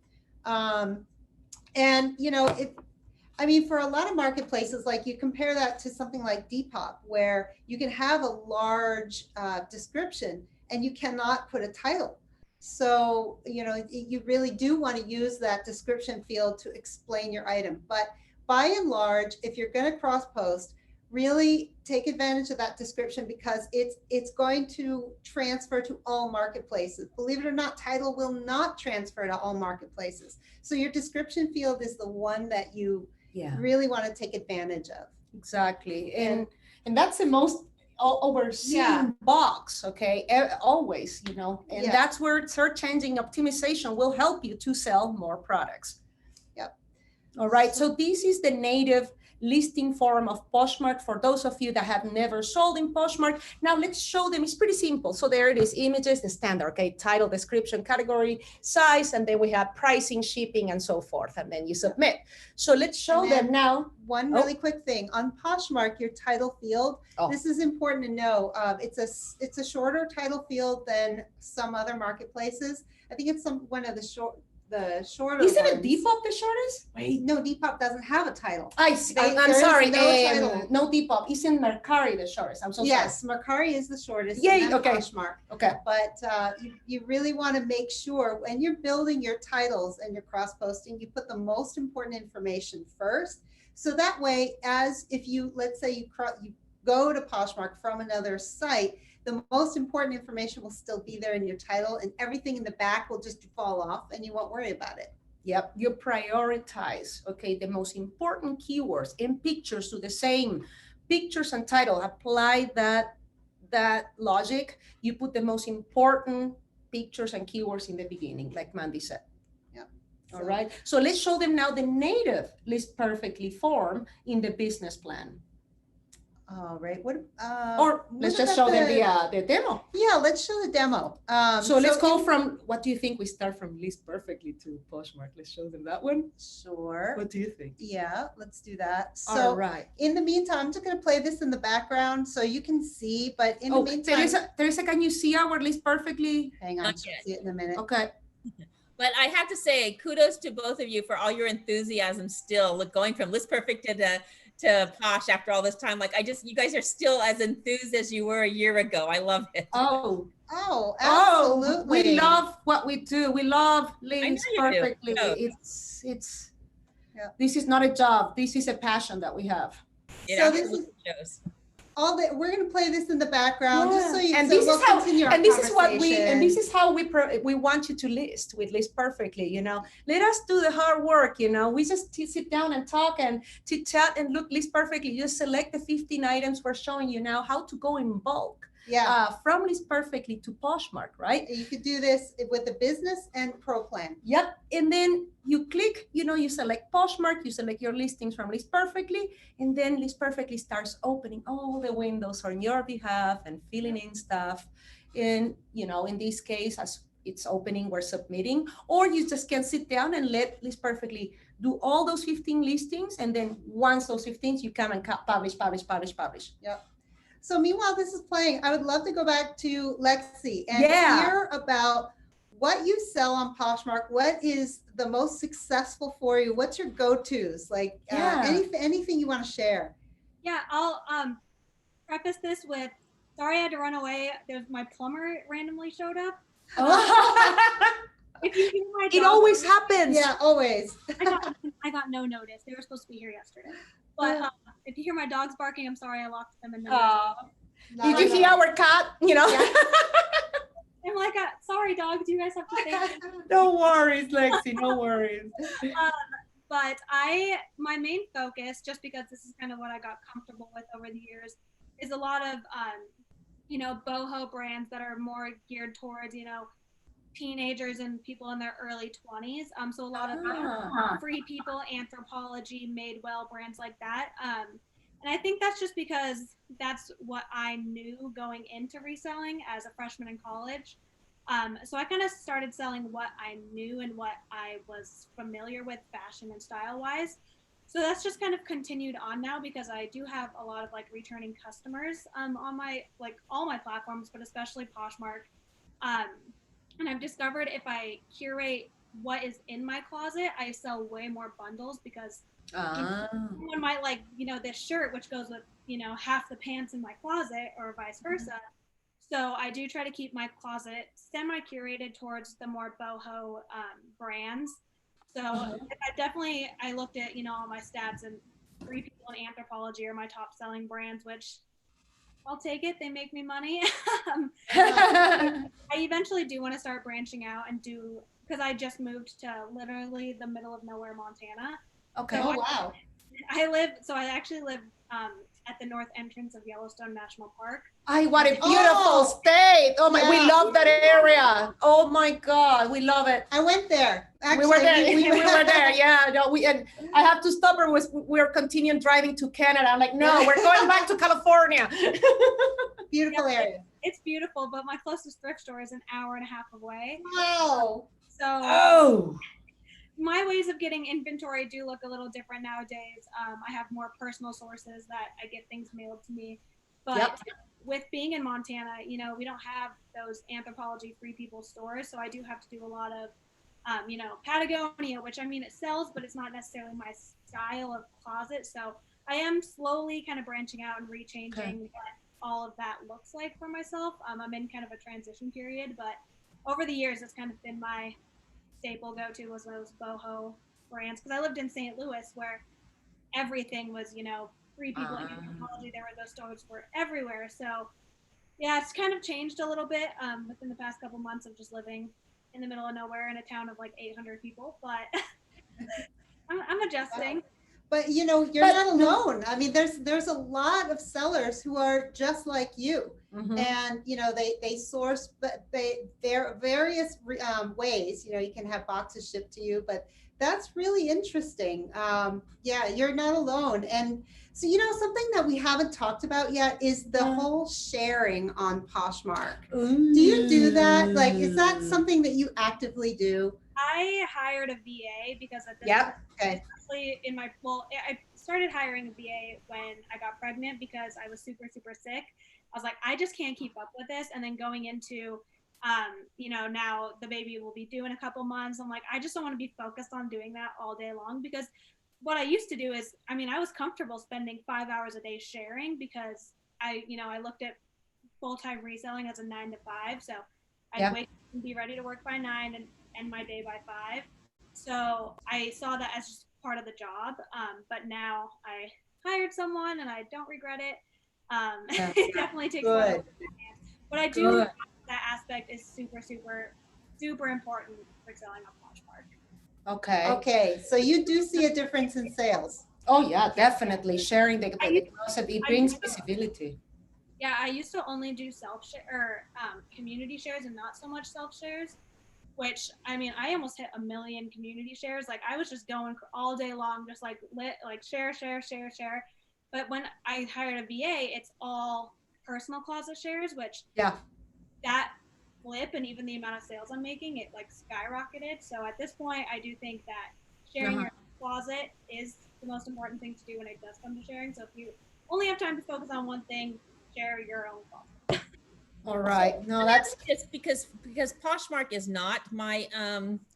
And for a lot of marketplaces, like you compare that to something like Depop, where you can have a large description and you cannot put a title. So, you really do want to use that description field to explain your item. But by and large, if you're going to cross post, really take advantage of that description, because it's going to transfer to all marketplaces. Believe it or not, title will not transfer to all marketplaces. So your description field is the one that you really want to take advantage of. Exactly. And that's the most overseen box, okay? Always, and that's where search engine optimization will help you to sell more products. Yep. All right. So this is the native listing form of Poshmark for those of you that have never sold in Poshmark. Now let's show them. It's pretty simple. So there it is, images, the standard, okay? Title, description, category, size, and then we have pricing, shipping, and so forth, and then you submit. So let's show them now. One really quick thing on Poshmark, your title field. This is important to know. It's a shorter title field than some other marketplaces. I think it's one of the shorter. Isn't it Depop the shortest? Wait, no, Depop doesn't have a title. I'm sorry. No Depop. Isn't Mercari the shortest? I'm so sorry. Yes, Mercari is the shortest. Yay, okay. Poshmark. Okay. But you really want to make sure when you're building your titles and your cross posting, you put the most important information first. So that way, let's say you go to Poshmark from another site, the most important information will still be there in your title, and everything in the back will just fall off and you won't worry about it. Yep, you prioritize, okay, the most important keywords, and pictures do the same. Pictures and title, apply that logic. You put the most important pictures and keywords in the beginning, like Mandy said. Yep. All right, so let's show them now the native list perfectly form in the business plan. All right. Or let's just show them the demo. Yeah, let's show the demo. So let's go from, what do you think we start from list perfectly to Poshmark? Let's show them that one. Sure. What do you think? Yeah, let's do that. So all right. In the meantime, I'm just going to play this in the background so you can see, but in the meantime. Teresa, can you see our list perfectly? Hang on, see it in a minute. Okay. But I have to say, kudos to both of you for all your enthusiasm still, going from list perfect to Posh after all this time. You guys are still as enthused as you were a year ago. I love it. Oh, absolutely. We love what we do. We love links perfectly. It's yeah. This is not a job. This is a passion that we have. It absolutely shows. all the, we're going to play this in the background just so you, and so this we'll is how, continue our and this is what we, and this conversation. is how we want you to list with List Perfectly, you know, let us do the hard work, you know, we just sit down and talk and chit chat and look List Perfectly. You just select the 15 items we're showing you now, how to go in bulk. Yeah. From List Perfectly to Poshmark, right? You could do this with the business and pro plan. Yep. And then you click, you know, you select Poshmark, you select your listings from List Perfectly, and then List Perfectly starts opening all the windows on your behalf and filling in stuff. And, you know, in this case, as it's opening, we're submitting, or you just can sit down and let List Perfectly do all those 15 listings. And then once those 15, you come and publish. Yep. So meanwhile, this is playing, I would love to go back to Lexi and hear about what you sell on Poshmark. What is the most successful for you? What's your go-tos? Like anything you want to share? Yeah, I'll preface this with, sorry I had to run away. There's my plumber randomly showed up. If you hear my dog, it always happens. Yeah, always. I got no notice. They were supposed to be here yesterday. But if you hear my dogs barking, I'm sorry I locked them in the Did you see our cat? You know? Yeah. I'm like, sorry dogs, you guys have to stay. No worries, Lexi, no worries. But my main focus, just because this is kind of what I got comfortable with over the years, is a lot of, you know, boho brands that are more geared towards, you know, teenagers and people in their early 20s. So a lot of Free People, Anthropology, Madewell, brands like that. And I think that's just because that's what I knew going into reselling as a freshman in college. So I kind of started selling what I knew and what I was familiar with fashion and style wise. So that's just kind of continued on now because I do have a lot of like returning customers on my, like all my platforms, but especially Poshmark. And I've discovered if I curate what is in my closet, I sell way more bundles because someone might like, you know, this shirt, which goes with, you know, half the pants in my closet or vice versa. So I do try to keep my closet semi-curated towards the more boho brands. So I looked at, you know, all my stats, and Free People and Anthropology are my top selling brands, which I'll take it. They make me money. I eventually do want to start branching out and do, because I just moved to literally the middle of nowhere, Montana. Okay. So wow. I actually live at the north entrance of Yellowstone National Park. What a beautiful state. Oh my, we love that area. Oh my God, we love it. I went there. Actually, we were there. We were there. Yeah, no, and I have to stop her. We're continuing driving to Canada. I'm like, no, we're going back to California. Beautiful area. It's beautiful, but my closest thrift store is an hour and a half away. Wow. So my ways of getting inventory do look a little different nowadays. I have more personal sources that I get things mailed to me. But with being in Montana, you know, we don't have those Anthropology Free People stores. So I do have to do a lot of, you know, Patagonia, which I mean, it sells, but it's not necessarily my style of closet. So I am slowly kind of branching out and rechanging what all of that looks like for myself. I'm in kind of a transition period, but over the years, it's kind of been my staple go-to was those boho brands, because I lived in St. Louis where everything was, you know, Free People and Anthropology. There were those stores were everywhere. So yeah, it's kind of changed a little bit within the past couple months of just living in the middle of nowhere in a town of like 800 people, but I'm adjusting. Wow. But you know, you're not alone. I mean, there's a lot of sellers who are just like you, and you know, they source, but there are various ways. You know, you can have boxes shipped to you, but that's really interesting. Yeah, you're not alone. And so, you know, something that we haven't talked about yet is the whole sharing on Poshmark. Do you do that? Like, is that something that you actively do? I hired a VA because at the especially in my, I started hiring a VA when I got pregnant because I was super, super sick. I was like, I just can't keep up with this. And then going into, you know, now the baby will be due in a couple months. I'm like, I just don't want to be focused on doing that all day long, because what I used to do is, I mean, I was comfortable spending 5 hours a day sharing because I looked at full-time reselling as a 9 to 5. So I'd wake up and be ready to work by 9 and end my day by 5. So I saw that as just part of the job. But now I hired someone and I don't regret it. It definitely takes a lot of time. But I do think that aspect is super, super, super important for selling on Poshmark. Okay. Okay, so you do see a difference in sales. Oh yeah, definitely. Sharing the closet, it brings visibility. Yeah, I used to only do self-share or community shares and not so much self-shares, which, I mean, I almost hit 1 million community shares. Like, I was just going all day long, just like share, share, share, share. But when I hired a VA, it's all personal closet shares, which that flip and even the amount of sales I'm making, it like skyrocketed. So at this point, I do think that sharing your closet is the most important thing to do when it does come to sharing. So if you only have time to focus on one thing, share your own closet. All right. No, that's just because Poshmark is not my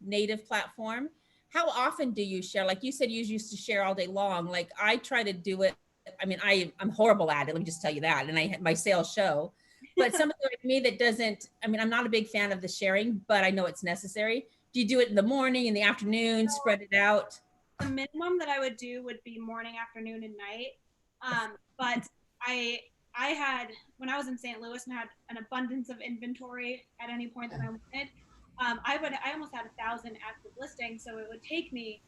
native platform. How often do you share? Like you said, you used to share all day long. Like I try to do it. I mean, I'm horrible at it. Let me just tell you that. And my sales show. But somebody like me that doesn't, I mean, I'm not a big fan of the sharing, but I know it's necessary. Do you do it in the morning, in the afternoon, spread it out? The minimum that I would do would be morning, afternoon, and night. But I had, when I was in St. Louis and had an abundance of inventory at any point that I wanted, I almost had 1,000 active listings. So it would take me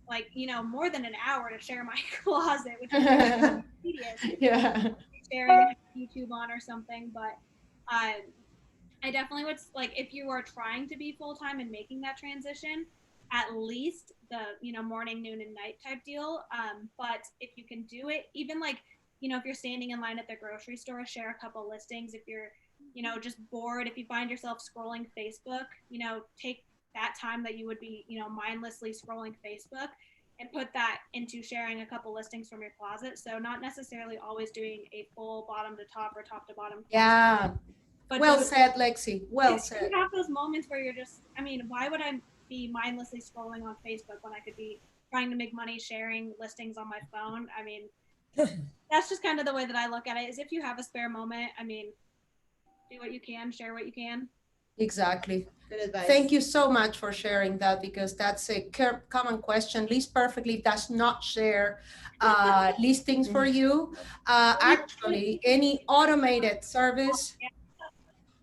like, more than an hour to share my closet, which is tedious. yeah. Sharing YouTube on or something, but I definitely would, like, if you are trying to be full-time and making that transition, at least the morning, noon, and night type deal. But if you can do it, even like, if you're standing in line at the grocery store, share a couple listings. If you're just bored, if you find yourself scrolling Facebook, take that time that you would be mindlessly scrolling Facebook and put that into sharing a couple listings from your closet. So not necessarily always doing a full bottom to top or top to bottom. Yeah. But well said, Lexi. Well said. You have those moments where you're just, I mean, why would I be mindlessly scrolling on Facebook when I could be trying to make money sharing listings on my phone? I mean, that's just kind of the way that I look at it, is if you have a spare moment, I mean, do what you can, share what you can. Exactly. Good advice. Thank you so much for sharing that, because that's a common question. List Perfectly does not share listings for you. Actually, any automated service.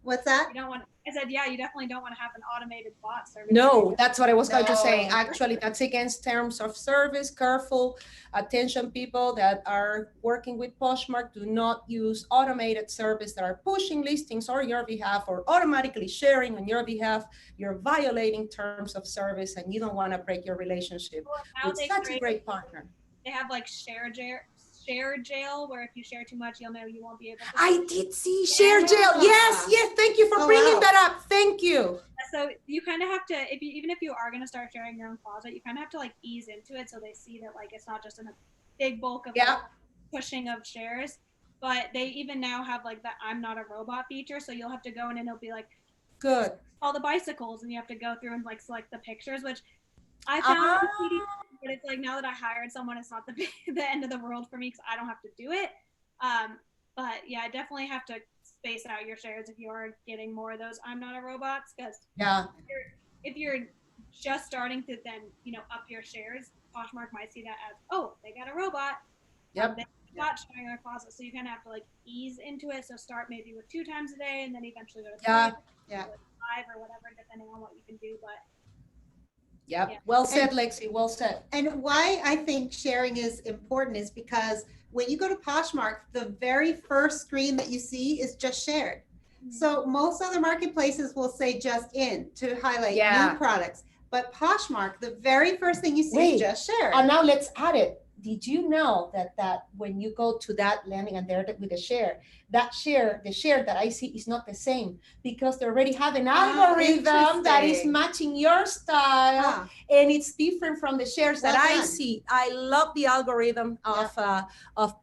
What's that? You don't want, I said, yeah, you definitely don't want to have an automated bot service. No, that's what I was going to say. No. Actually, that's against terms of service. Careful, attention people that are working with Poshmark, do not use automated service that are pushing listings on your behalf or automatically sharing on your behalf. You're violating terms of service and you don't want to break your relationship with such a great partner. They have like share jail, where if you share too much, you'll know you won't be able to. I did see share jail. Yes. Thank you for bringing that up. Thank you. So you kind of have to, even if you are going to start sharing your own closet, you kind of have to like ease into it so they see that like it's not just in a big bulk of like, pushing of shares. But they even now have like that I'm not a robot feature, so you'll have to go in and it'll be like good all the bicycles, and you have to go through and like select the pictures, which I found but it's like now that I hired someone, it's not the end of the world for me because I don't have to do it. But yeah, I definitely have to space out your shares if you are getting more of those I'm not a robots, because if you're just starting to then up your shares, Poshmark might see that as, oh, they got a robot. They got sharing their closet, so you kind of have to like ease into it. So start maybe with 2 times a day, and then eventually go to 3, 5 or whatever, depending on what you can do. But well said, Lexi. Well said. And why I think sharing is important is because when you go to Poshmark, the very first screen that you see is just shared. So most other marketplaces will say just in to highlight new products. But Poshmark, the very first thing you see is just shared. And now let's add it. Did you know that when you go to that landing and there with the share, the share that I see is not the same, because they already have an algorithm that is matching your style and it's different from the shares that I see. I love the algorithm of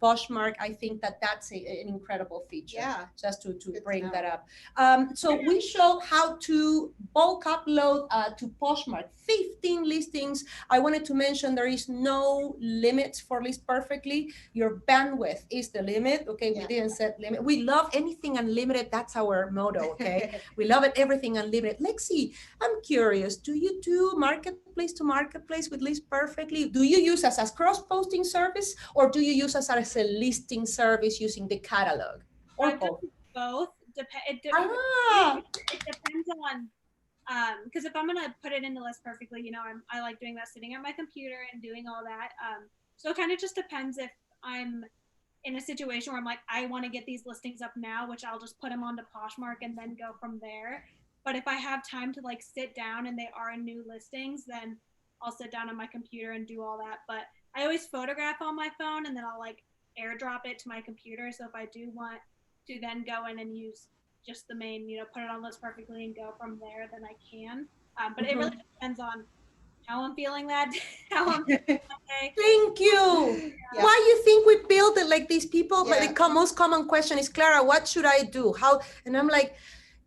Poshmark. I think that's an incredible feature. Just to bring that up. So we showed how to bulk upload to Poshmark 15 listings. I wanted to mention there is no limit for List Perfectly. Your bandwidth is the limit. Okay, we didn't set limit. unlimited. We love anything unlimited. That's our motto, okay? We love it, everything unlimited. Lexi, I'm curious, do you do marketplace to marketplace with List Perfectly? Do you use us as cross-posting service, or do you use us as a listing service using the catalog? Or I've done both? both. It depends on because if I'm gonna put it into List Perfectly, you know, I like doing that sitting at my computer and doing all that. So it kind of just depends if I'm in a situation where I'm like, I want to get these listings up now, which I'll just put them onto Poshmark and then go from there. But if I have time to like sit down and they are new listings, then I'll sit down on my computer and do all that. But I always photograph on my phone and then I'll like airdrop it to my computer. So if I do want to then go in and use just the main, you know, put it on List Perfectly and go from there, then I can. But it really depends on how I'm feeling that how I'm feeling that day. Thank you. Yeah. Why you think we build it like these people? Yeah. The most common question is, Clara, what should I do? How? And I'm like,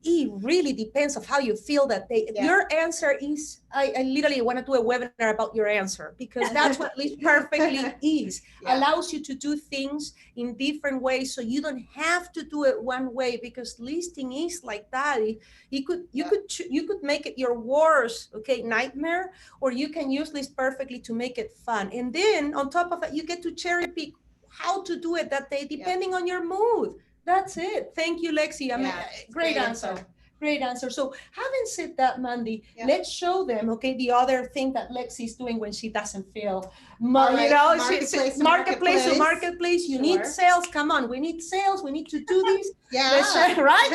it really depends of how you feel that day. Yeah. Your answer is, I literally want to do a webinar about your answer, because that's what List Perfectly is. Yeah. Allows you to do things in different ways, so you don't have to do it one way, because listing is like that. You could make it your worst, okay, nightmare, or you can use List Perfectly to make it fun. And then on top of it, you get to cherry pick how to do it that day, depending on your mood. That's it. Thank you, Lexi. I mean, great answer. Great answer. So having said that, Mandy, let's show them, okay, the other thing that Lexi is doing when she doesn't feel, right. you know, Marketplace to marketplace. You need sales. Come on, we need sales. We need to do this. Yeah. Right?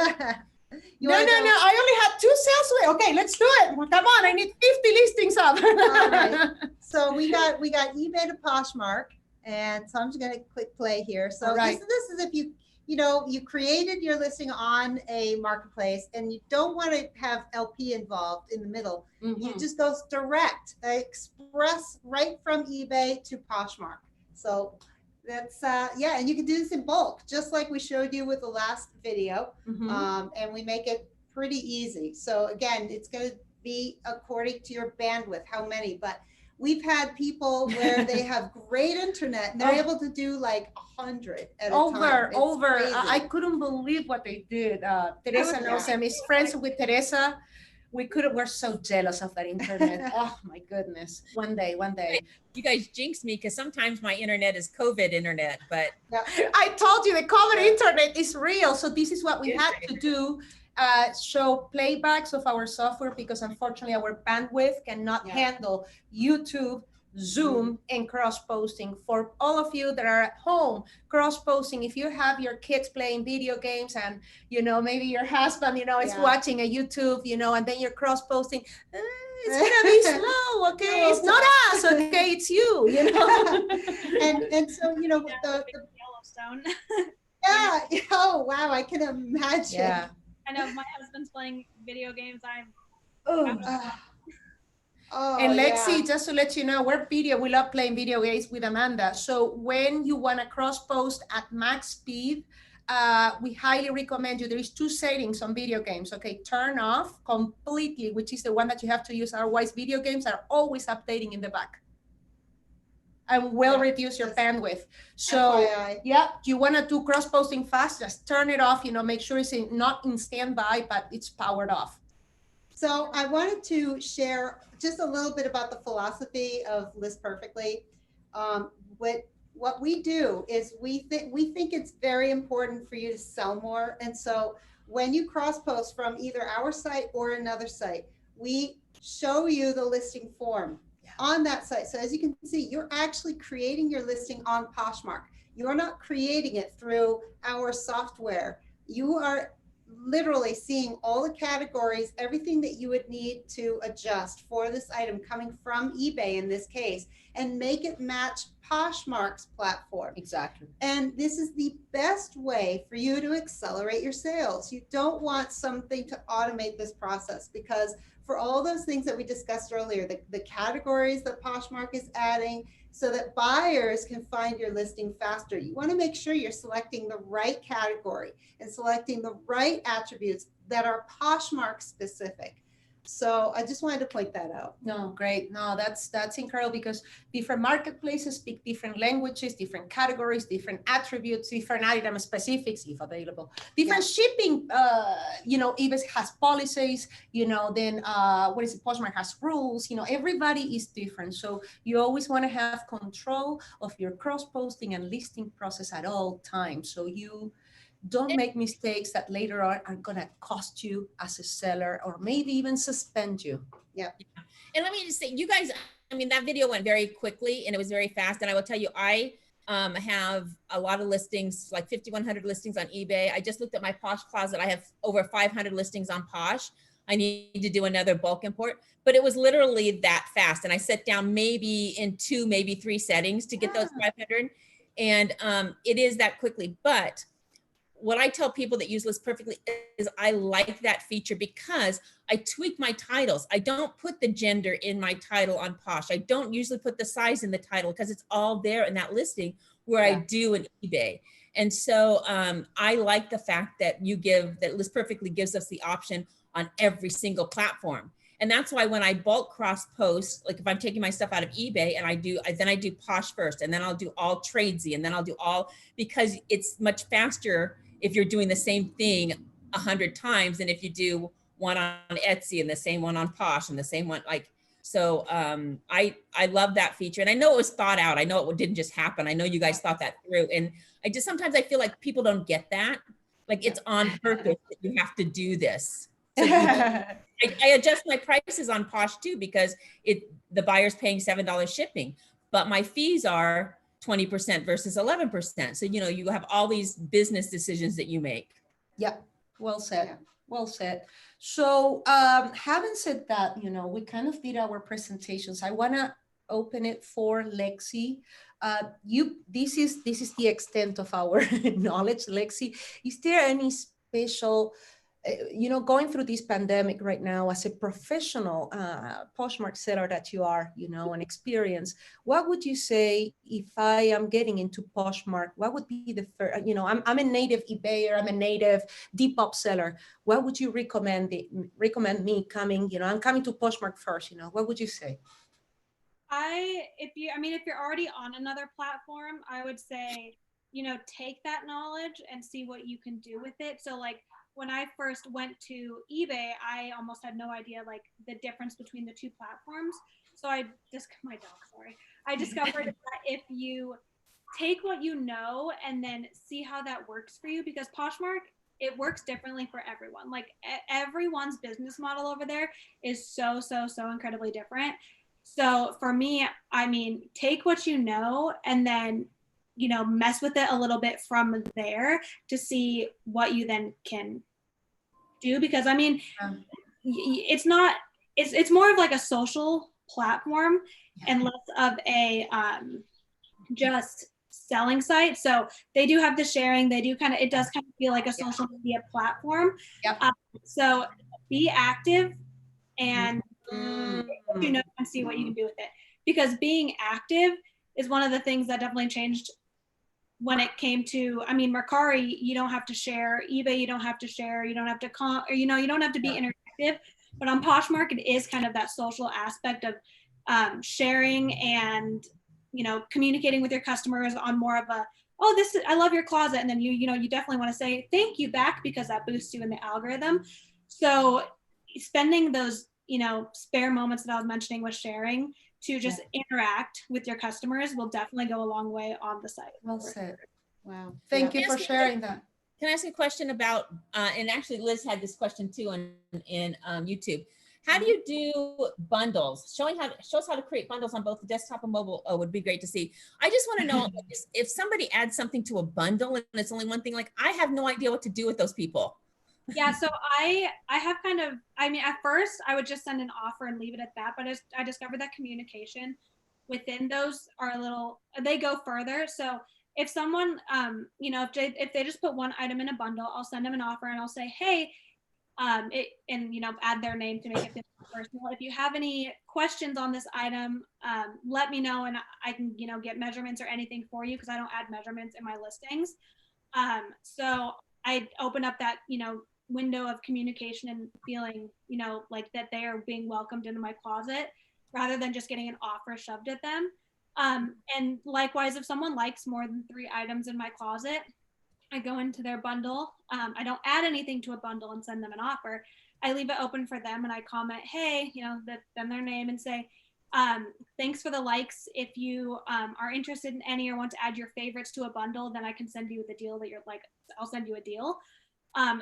No, I only had 2 sales today. Okay, let's do it. Well, come on, I need 50 listings up. All right. So we got eBay to Poshmark, and so I'm just going to click play here. So this is if you created your listing on a marketplace and you don't want to have LP involved in the middle. You just go direct, express right from eBay to Poshmark. So that's and you can do this in bulk, just like we showed you with the last video. And we make it pretty easy. So again, it's going to be according to your bandwidth, how many, but we've had people where they have great internet and they're able to do like 100 at a time. I couldn't believe what they did. Teresa knows them. Is friends with Teresa. We're so jealous of that internet. Oh my goodness. One day. You guys jinx me, because sometimes my internet is COVID internet, but I told you the COVID internet is real. So this is what we had to do. Show playbacks of our software, because unfortunately our bandwidth cannot handle YouTube, Zoom, and cross-posting. For all of you that are at home, cross-posting, if you have your kids playing video games and, maybe your husband, is watching a YouTube, and then you're cross-posting, it's gonna be slow, okay? It's not us, okay? It's you, and so, the Yellowstone. Oh, wow, I can imagine. Yeah. I know if my husband's playing video games, And Lexi, just to let you know, we love playing video games with Amanda. So when you want to cross post at max speed, we highly recommend you. There is 2 settings on video games. Okay, turn off completely, which is the one that you have to use. Otherwise, video games are always updating in the back and will reduce your bandwidth. So you want to do cross posting fast, just turn it off, make sure it's not in standby, but it's powered off. So I wanted to share just a little bit about the philosophy of List Perfectly. What we do is we think it's very important for you to sell more. And so when you cross post from either our site or another site, we show you the listing form on that site. So as you can see, you're actually creating your listing on Poshmark. You're not creating it through our software. You are literally seeing all the categories, everything that you would need to adjust for this item coming from eBay in this case, and make it match Poshmark's platform. Exactly. And this is the best way for you to accelerate your sales. You don't want something to automate this process, because for all those things that we discussed earlier, the categories that Poshmark is adding so that buyers can find your listing faster, you want to make sure you're selecting the right category and selecting the right attributes that are Poshmark specific. So I just wanted to point that out. No, great. No, that's incredible because different marketplaces speak different languages, different categories, different attributes, different item specifics, if available, different shipping. eBay has policies. Then what is it? Poshmark has rules. Everybody is different. So you always want to have control of your cross posting and listing process at all times. So you don't make mistakes that later on are going to cost you as a seller or maybe even suspend you. And let me just say, you guys, I mean, that video went very quickly and it was very fast. And I will tell you, I have a lot of listings, like 5,100 listings on eBay. I just looked at my Posh closet. I have over 500 listings on Posh. I need to do another bulk import, but it was literally that fast. And I set down maybe in 2, maybe 3 settings to get those 500. And it is that quickly. But what I tell people that use List Perfectly is I like that feature because I tweak my titles. I don't put the gender in my title on Posh. I don't usually put the size in the title because it's all there in that listing where I do in eBay. And so I like the fact that that List Perfectly gives us the option on every single platform. And that's why when I bulk cross post, like if I'm taking my stuff out of eBay and then I do Posh first, and then I'll do all Tradesy, and then I'll do all, because it's much faster if you're doing the same thing 100 times than if you do one on Etsy and the same one on Posh and the same one, so I love that feature. And I know it was thought out. I know it didn't just happen. I know you guys thought that through. And sometimes I feel like people don't get that. Like it's on purpose that you have to do this. So I adjust my prices on Posh too, because the buyer's paying $7 shipping, but my fees are 20% versus 11%. So, you have all these business decisions that you make. Yep. Well said. Well said. So having said that, we kind of did our presentations. I want to open it for Lexi. This is the extent of our knowledge. Lexi, is there any special, going through this pandemic right now as a professional Poshmark seller that you are, and experience, what would you say if I am getting into Poshmark? What would be the first, I'm a native eBayer, I'm a native Depop seller. What would you recommend me coming, I'm coming to Poshmark first, what would you say? If you're already on another platform, I would say, take that knowledge and see what you can do with it. So like, when I first went to eBay, I almost had no idea like the difference between the 2 platforms. So I discovered that if you take what you know and then see how that works for you, because Poshmark, it works differently for everyone. Like everyone's business model over there is so incredibly different. So for me, take what you know and then mess with it a little bit from there to see what you then can do. Because it's more of like a social platform and less of a just selling site. So they do have the sharing, it does kind of feel like a social media platform. So be active and and see what you can do with it, because being active is one of the things that definitely changed when it came to, Mercari, you don't have to share. eBay, you don't have to share. You don't have to you don't have to be interactive. But on Poshmark, it is kind of that social aspect of sharing and, communicating with your customers on more of a, I love your closet. And then you definitely want to say thank you back, because that boosts you in the algorithm. So spending those, spare moments that I was mentioning with sharing to just interact with your customers will definitely go a long way on the site. Well said. Wow. Thank you for sharing that. Can I ask you a question about, and actually Liz had this question too in YouTube. How do you do bundles? Show us how to create bundles on both the desktop and mobile. Oh, would be great to see. I just want to know if somebody adds something to a bundle and it's only one thing, like I have no idea what to do with those people. Yeah, so I have kind of, at first I would just send an offer and leave it at that, but I discovered that communication within those they go further. So if someone, if they just put one item in a bundle, I'll send them an offer and I'll say, hey, add their name to make it personal. If you have any questions on this item, let me know and I can, get measurements or anything for you, because I don't add measurements in my listings. So I open up that, window of communication and feeling, you know, like that they are being welcomed into my closet rather than just getting an offer shoved at them. And likewise, if someone likes more than 3 items in my closet, I go into their bundle. I don't add anything to a bundle and send them an offer. I leave it open for them and I comment, hey, you know, then their name and say, thanks for the likes. If you are interested in any or want to add your favorites to a bundle, then I can send you the deal that you're like, I'll send you a deal.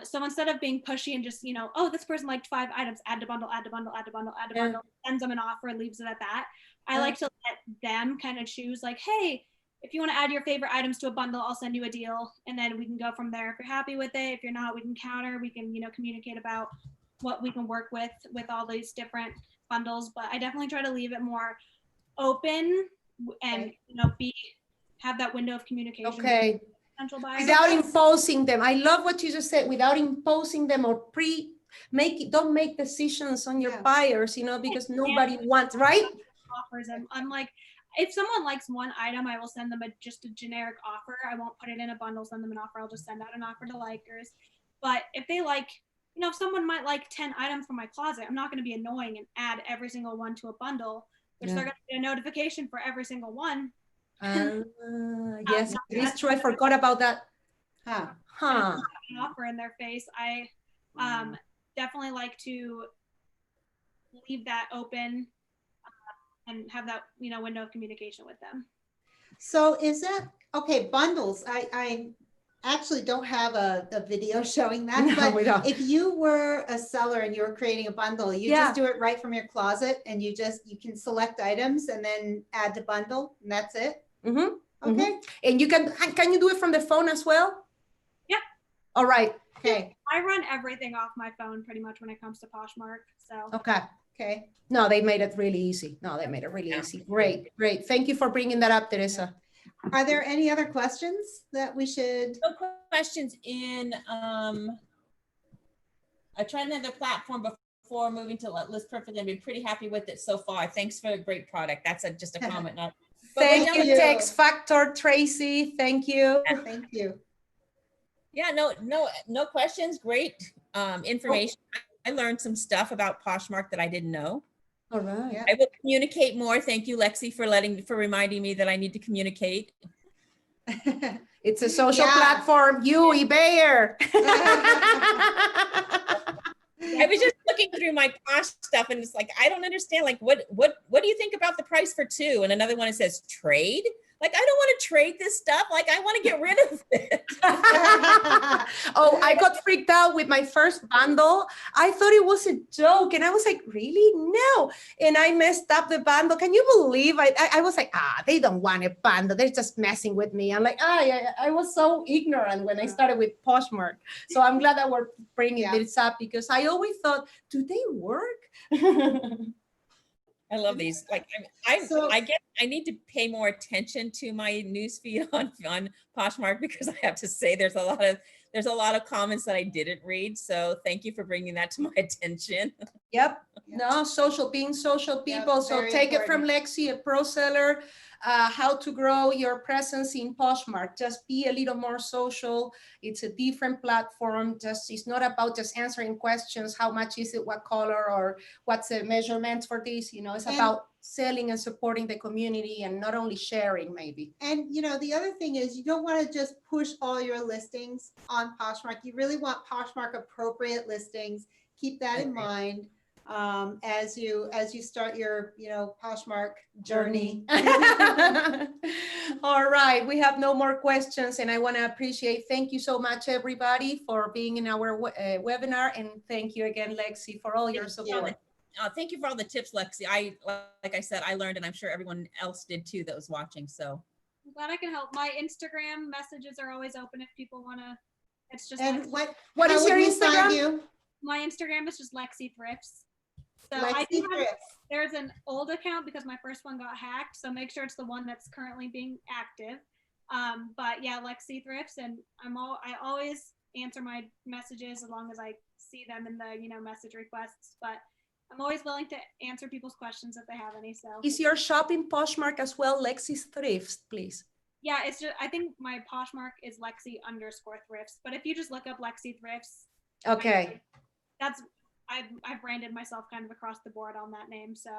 So instead of being pushy and just, you know, oh, this person liked 5 items, add to bundle, add to bundle, add to bundle, add to bundle, sends them an offer and leaves it at that. I like to let them kind of choose like, hey, if you want to add your favorite items to a bundle, I'll send you a deal. And then we can go from there. If you're happy with it, if you're not, we can counter, we can, you know, communicate about what we can work with all these different bundles. But I definitely try to leave it more open and, you know, have that window of communication. Okay. With potential buyers. Without imposing them. I love what you just said, without imposing them or don't make decisions on your buyers, you know, because nobody wants, right? Offers. I'm like, if someone likes one item, I will send them just a generic offer. I won't put it in a bundle, send them an offer. I'll just send out an offer to likers. But if they like, you know, if someone might like 10 items from my closet, I'm not going to be annoying and add every single one to a bundle, which they're going to get a notification for every single one. Yes, it is true. I forgot about that. An offer in their face. I definitely like to leave that open and have that, you know, window of communication with them. So is that, okay, bundles, I actually don't have a video showing that, No, we don't. but if you were a seller and you were creating a bundle, you just do it right from your closet and you can select items and then add to bundle and that's it? Mm-hmm. Okay. Mm-hmm. And you can you do it from the phone as well? Yeah. All right. Okay. I run everything off my phone pretty much when it comes to Poshmark. So. Okay. Okay. No, they made it really easy. Easy. Great. Great. Thank you for bringing that up, Teresa. Are there any other questions that we should? No questions in, I tried another platform before moving to List Perfect and been pretty happy with it so far. Thanks for a great product. That's just a comment. Thank you, Tex Factor, Tracy. Thank you. Thank you. Yeah, no questions. Great information. I learned some stuff about Poshmark that I didn't know. All right. Yeah. I will communicate more. Thank you, Lexi, for reminding me that I need to communicate. It's a social platform. You, eBayer. I was just looking through my Posh stuff and it's like, I don't understand. Like, what do you think about the price for 2? And another one, it says trade. Like, I don't want to trade this stuff. Like, I want to get rid of it. Oh, I got freaked out with my first bundle. I thought it was a joke. And I was like, really? No. And I messed up the bundle. Can you believe I was like, they don't want a bundle. They're just messing with me. I'm like, I was so ignorant when I started with Poshmark. So I'm glad that we're bringing this up because I always thought, do they work? I love these. Like, I need to pay more attention to my newsfeed on Poshmark because I have to say there's a lot of comments that I didn't read. So thank you for bringing that to my attention. Yep. No, being social people. Yep, so take it from Lexi, a pro seller, how to grow your presence in Poshmark. Just be a little more social. It's a different platform. It's not about just answering questions. How much is it? What color? Or what's the measurements for this? You know, it's about selling and supporting the community and not only sharing maybe. And you know, the other thing is you don't want to just push all your listings on Poshmark. You really want Poshmark appropriate listings. Keep that in mind as you start your, you know, Poshmark journey. All right, we have no more questions and I want to thank you so much everybody for being in our webinar, and thank you again Lexi for all your support. Thank you for all the tips, Lexi. Like I said, I learned, and I'm sure everyone else did too that was watching. So I'm glad I can help. My Instagram messages are always open if people want to. It's just. And what is your Instagram? My Instagram is just Lexi Thrifts. So Lexi Thrifts. There's an old account because my first one got hacked. So make sure it's the one that's currently being active. But yeah, Lexi Thrifts, and I always answer my messages as long as I see them in the, you know, message requests. But I'm always willing to answer people's questions if they have any. So is your shop in Poshmark as well, Lexi's Thrifts, please? Yeah, it's just, I think my Poshmark is Lexi_Thrifts. But if you just look up Lexi Thrifts, Okay. I branded myself kind of across the board on that name. So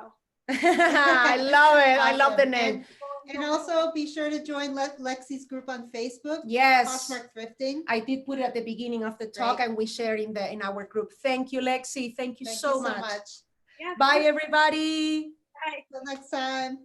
I love it. I love the Awesome. name. And also be sure to join Lexi's group on Facebook. Yes. Poshmark Thrifting. I did put it at the beginning of the talk, Great. and we share in our group. Thank you, Lexi. Thank you Thank so you so much. much. yeah. Bye, everybody. Bye. Till next time.